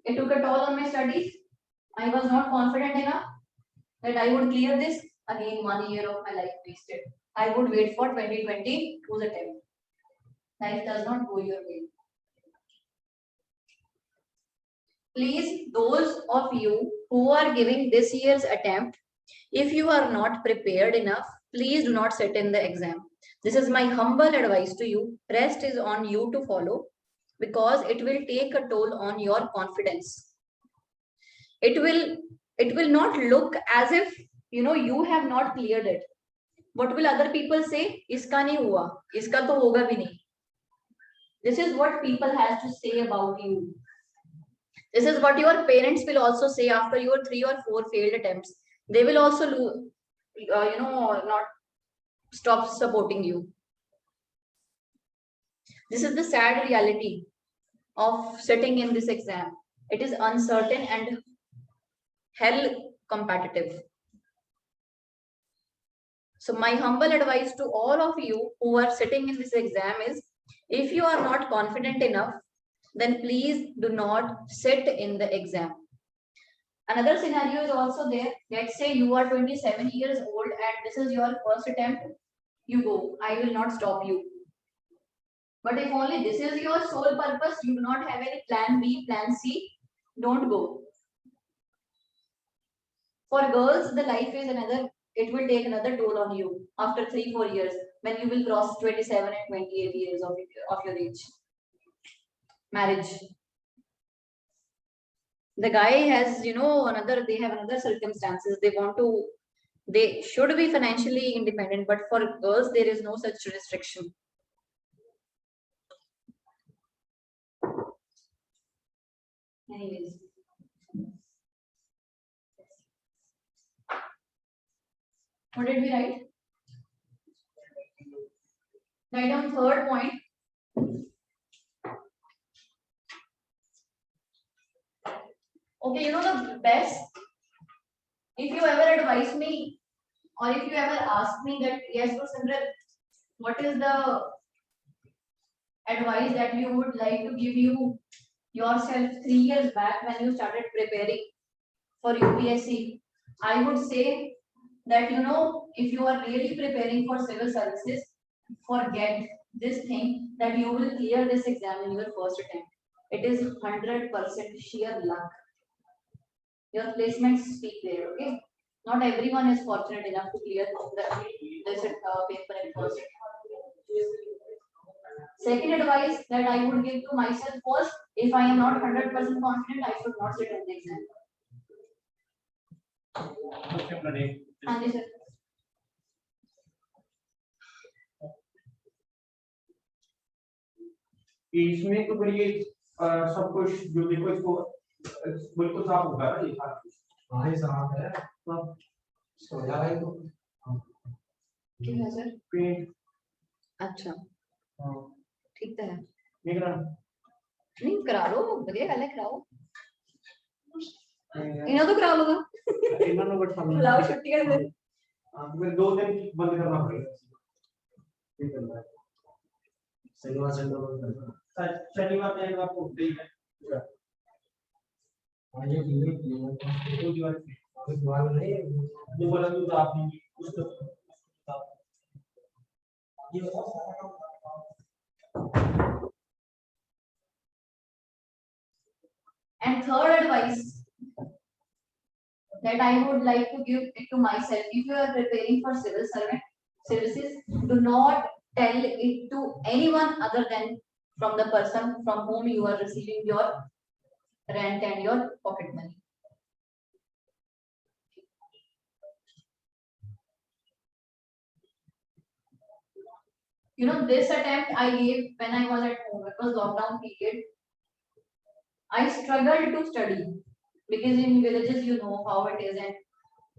It took a toll on my studies. I was not confident enough that I would clear this. Again, 1 year of my life wasted. I would wait for 2020 to attempt. Life does not go your way. Please, those of you who are giving this year's attempt, if you are not prepared enough, please do not sit in the exam. This is my humble advice to you. Rest is on you to follow, because it will take a toll on your confidence. It will not look as if you have not cleared it. What will other people say? Iska nahi hua, iska to hoga bhi nahi. This is what people has to say about you. This is what your parents will also say after your 3 or 4 failed attempts. They will also not stop supporting you. This is the sad reality of sitting in this exam. It is uncertain and hell competitive. So my humble advice to all of you who are sitting in this exam is, if you are not confident enough, then please do not sit in the exam. Another scenario is also there. Let's say you are 27 years old and this is your first attempt. You go. I will not stop you. But if only this is your sole purpose, you do not have any plan B, plan C, don't go. For girls, the life is it will take another toll on you after 3-4 years, when you will cross 27 and 28 years of your age. Marriage. The guy has, they have another circumstances. They should be financially independent, but for girls, there is no such restriction. Anyways. What did we write? Write down third point. Okay, the best, if you ever advise me or if you ever ask me that, yes, GURSIMRAN, what is the advice that you would like to give you yourself 3 years back when you started preparing for UPSC? I would say that, if you are really preparing for civil services, forget this thing that you will clear this exam in your first attempt. It is 100% sheer luck. Your placements speak there, okay? Not everyone is fortunate enough to clear this paper in first. Second advice that I would give to myself was, if I am not 100% confident, I should not sit in the exam. हाँ जी sir. इसमें तो फिर ये सब कुछ जो देखो इसको बिल्कुल साफ होगा ना ये हाँ ये साफ है तो सो जा भाई तो क्या है सर? पेंट अच्छा ठीक है. नहीं करा लो, बढ़िया गल है, कराओ. इन्हों तो करा लोगा. इन्होंने बट सामने बुलाओ छुट्टियां दे. फिर 2 दिन बंद करना पड़ेगा. ठीक है. शनिवार से शनिवार में आपको उठते ही है. हाँ ये दीवार नहीं जो बोला तो आपने उसको And third advice that I would like to give it to myself, if you are preparing for civil services, do not tell it to anyone other than from the person from whom you are receiving your rent and your pocket money. This attempt I gave when I was at home. It was lockdown period. I struggled to study because in villages you know how it is, and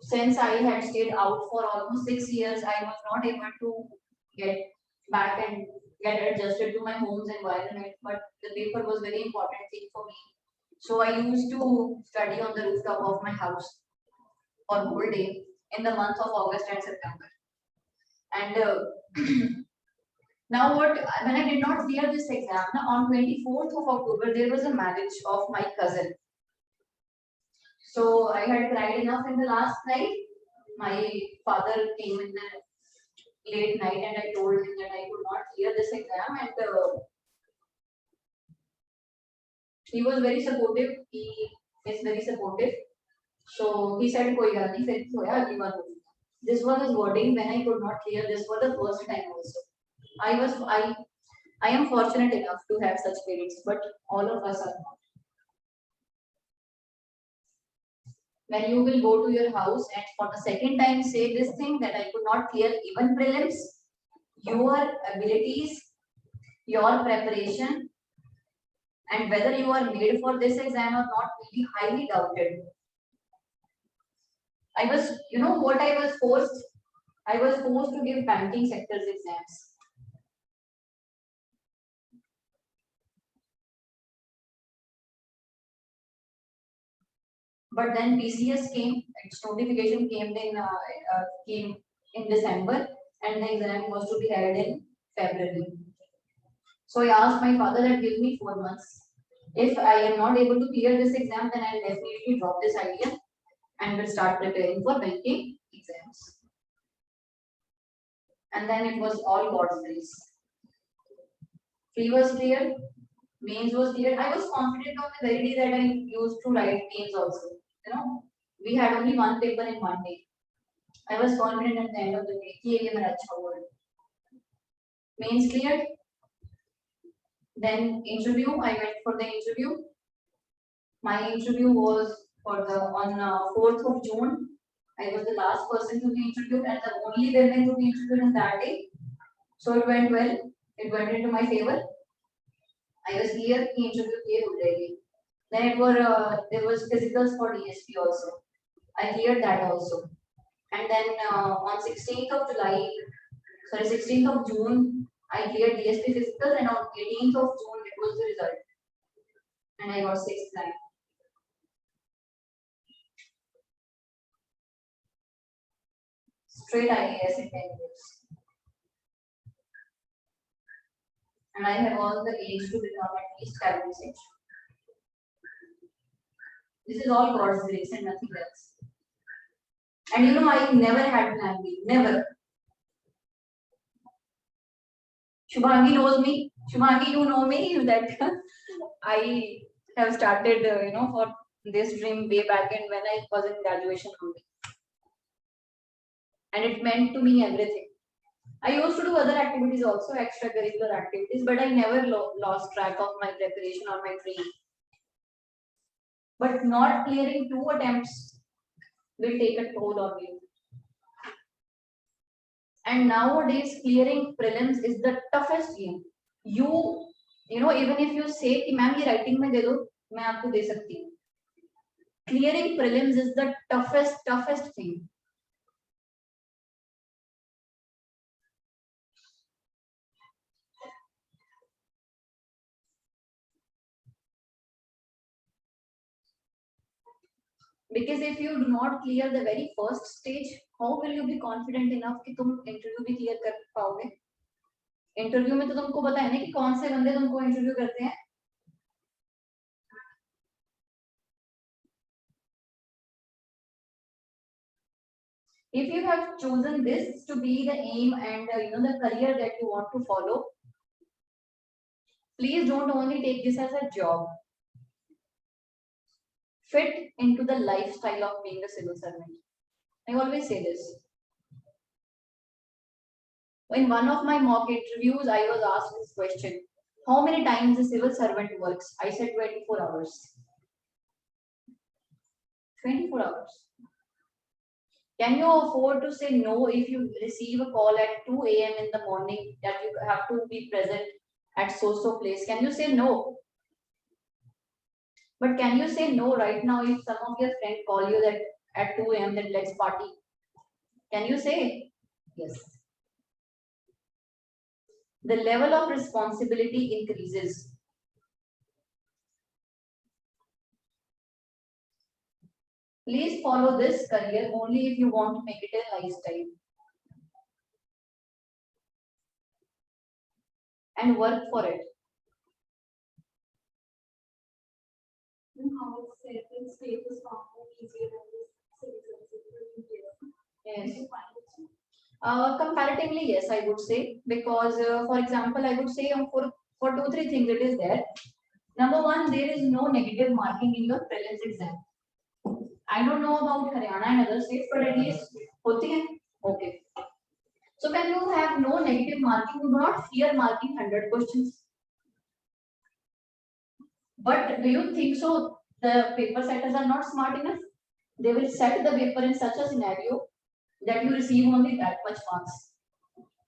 since I had stayed out for almost 6 years, I was not able to get back and get adjusted to my home's environment. But the paper was very important thing for me. So I used to study on the rooftop of my house for whole day in the month of August and September. And now what, when I did not clear this exam, now on 24th of October, there was a marriage of my cousin. So I had cried enough in the last night. My father came in the late night and I told him that I could not clear this exam, and he was very supportive. He is very supportive. So he said, "Koi gal nahi, fir hoya agli baar hogi." This was his wording when I could not clear this for the first time also. I am fortunate enough to have such parents, but all of us are not. When you will go to your house and for the second time say this thing that I could not clear even prelims, your abilities, your preparation, and whether you are made for this exam or not will be highly doubted. I was, you know what I was forced? I was forced to give banking sector's exams. But then PCS came, its notification came in December, and the exam was to be held in February. So I asked my father that give me 4 months. If I am not able to clear this exam, then I'll definitely drop this idea and will start preparing for banking exams. And then it was all God's grace. Pre was clear, mains was clear. I was confident on the very day that I used to write mains also. You know, we had only one paper in one day. I was confident at the end of the day. कि ये मेरा अच्छा हुआ है. Mains cleared. Then interview. I went for the interview. My interview was on 4th of June. I was the last person to be interviewed and the only women to be interviewed on that day. So it went well. It went into my favor. I was clear. The interview clear हो जाएगी. Then there was physicals for DSP also. I cleared that also. And then on 16th of June, I cleared DSP physicals, and on 18th of June it was the result. And I got 6th rank. Straight IAS in 10 years. And I have all the age to become at least cabinet secretary. This is all God's grace and nothing else. And you know, I never had plan B. Never. Shubhangi knows me. Shubhangi, you know me that I have started, for this dream way back and when I was in graduation only. And it meant to me everything. I used to do other activities also, extracurricular activities, but I never lost track of my preparation or my training. But not clearing 2 attempts will take a toll on you. And nowadays, clearing prelims is the toughest game. You know, even if you say कि ma'am ये writing में दे दो, मैं आपको दे सकती हूँ. Clearing prelims is the toughest thing. Because if you do not clear the very first stage, how will you be confident enough कि तुम interview भी clear कर पाओगे? Interview में तो तुमको पता है ना कि कौन से बंदे तुमको interview करते हैं. If you have chosen this to be the aim and the career that you want to follow, please don't only take this as a job. Fit into the lifestyle of being a civil servant. I always say this. In one of my mock interviews, I was asked this question: how many times a civil servant works? I said 24 hours. 24 hours. Can you afford to say no if you receive a call at 2 a.m. in the morning that you have to be present at so place? Can you say no? But can you say no right now if some of your friends call you that at 2 a.m. that let's party? Can you say yes? The level of responsibility increases. Please follow this career only if you want to make it a lifestyle. And work for it. Yes. Comparatively, yes, I would say, because for example, I would say for 2-3 things it is there. Number one, there is no negative marking in your prelims exam. I don't know about Haryana and other states, but at least hoti hai? Okay. So when you have no negative marking, you do not fear marking 100 questions. But do you think so? The paper setters are not smart enough. They will set the paper in such a scenario that you receive only that much marks.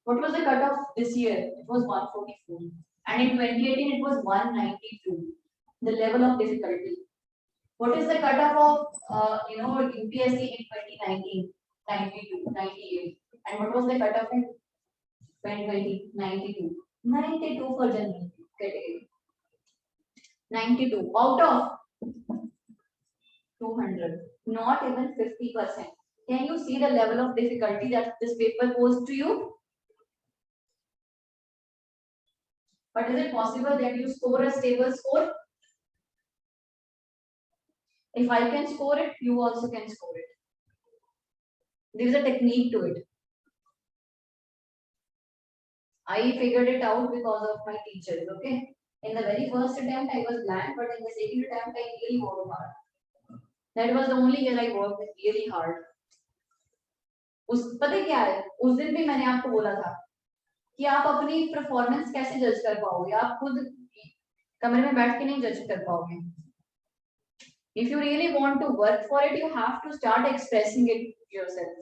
What was the cutoff this year? It was 144. And in 2018, it was 192. The level of difficulty. What is the cutoff of UPSC in 2019? 92, 98. And what was the cutoff in 2020? 92. 92 for general category. 92 out of 200. Not even 50%. Can you see the level of difficulty that this paper posed to you? But is it possible that you score a stable score? If I can score it, you also can score it. There is a technique to it. I figured it out because of my teachers, okay? In the very first attempt, I was blank, but in the second attempt, I really worked hard. That was the only year I worked really hard. पता क्या है? उस दिन भी मैंने आपको बोला था कि आप अपनी परफॉर्मेंस कैसे जज कर पाओगे? आप खुद कमरे में बैठ के नहीं जज कर पाओगे. If you really want to work for it, you have to start expressing it yourself.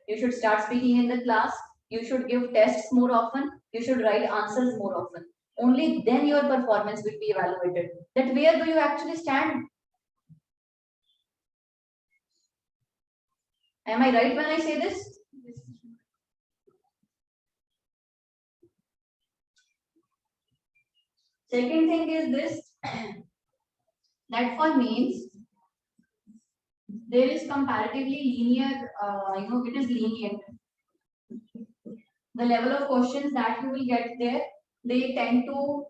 You should start speaking in the class. You should give tests more often. You should write answers more often. Only then your performance will be evaluated. That where do you actually stand? Am I right when I say this? Second thing is this, that for means there is comparatively linear, it is lenient. The level of questions that you will get there, they tend to,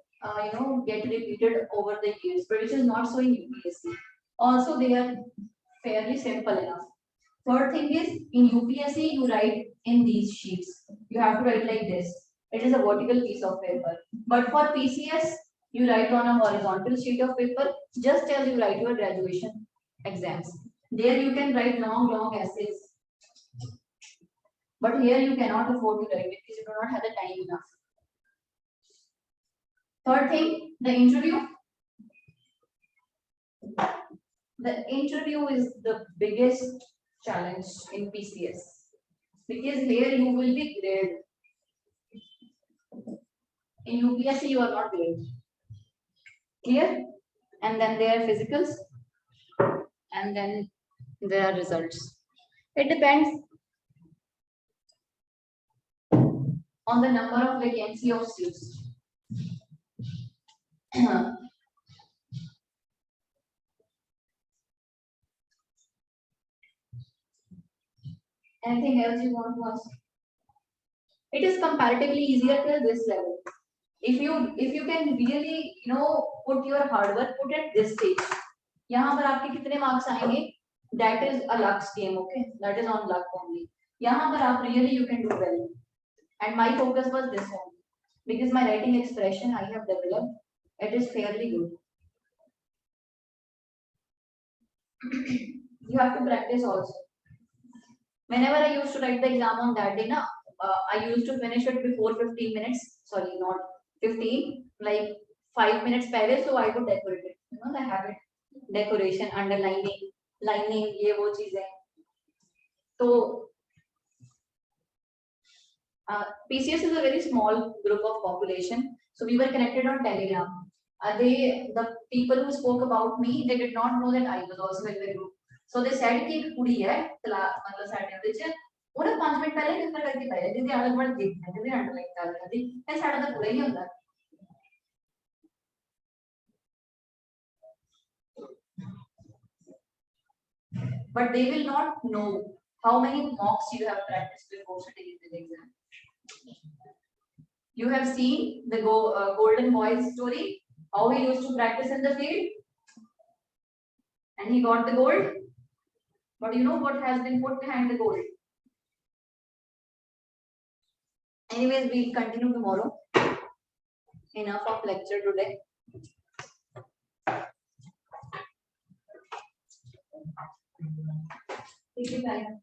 get repeated over the years, but which is not so in UPSC. Also, they are fairly simple enough. Third thing is, in UPSC, you write in these sheets. You have to write like this. It is a vertical piece of paper. But for PCS, you write on a horizontal sheet of paper, just as you write your graduation exams. There you can write long essays. But here you cannot afford to write because you do not have the time enough. Third thing, the interview. The interview is the biggest challenge in PCS because here you will be graded. In UPSC, you are not graded. Clear? And then there are physicals, and then there are results. It depends on the number of vacancy of seats. Anything else you want to ask? It is comparatively easier till this level. If you can really put your hard work, put at this stage. यहाँ पर आपके कितने marks आएंगे? That is a luck's game, okay? That is on luck only. यहाँ पर आप really you can do well. And my focus was this one because my writing expression I have developed. It is fairly good. You have to practice also. Whenever I used to write the exam on that day, I used to finish it before 15 minutes. Sorry, not 15, like 5 minutes pehले. So I would decorate it. You know the habit, decoration, underlining, lining, ये वो चीजें. So PCS is a very small group of population. So we were connected on Telegram. The people who spoke about me, they did not know that I was also in the group. So they said कि एक कुड़ी है मतलब साढ़े बजे उन्हें 5 minute पहले paper करके पहले दीदी अलग बड़ देखते हैं दीदी अंडरलाइन कर रही थी मैं साढ़े तो पूरा ही होता है but they will not know how many mocks you have practiced before sitting in the exam. You have seen the golden boy's story, how he used to practice in the field, and he got the gold. But you know what has been put behind the gold? Anyways, we'll continue tomorrow. Enough of lecture today. Take your time.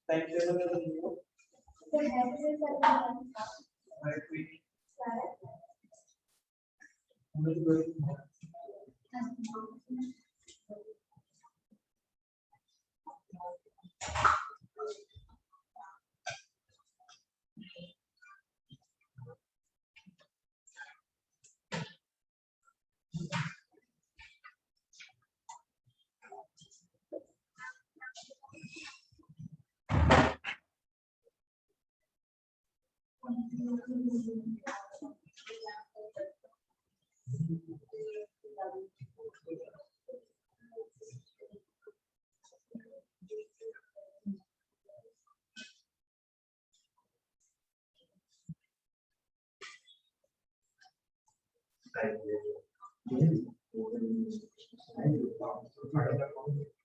Thank you.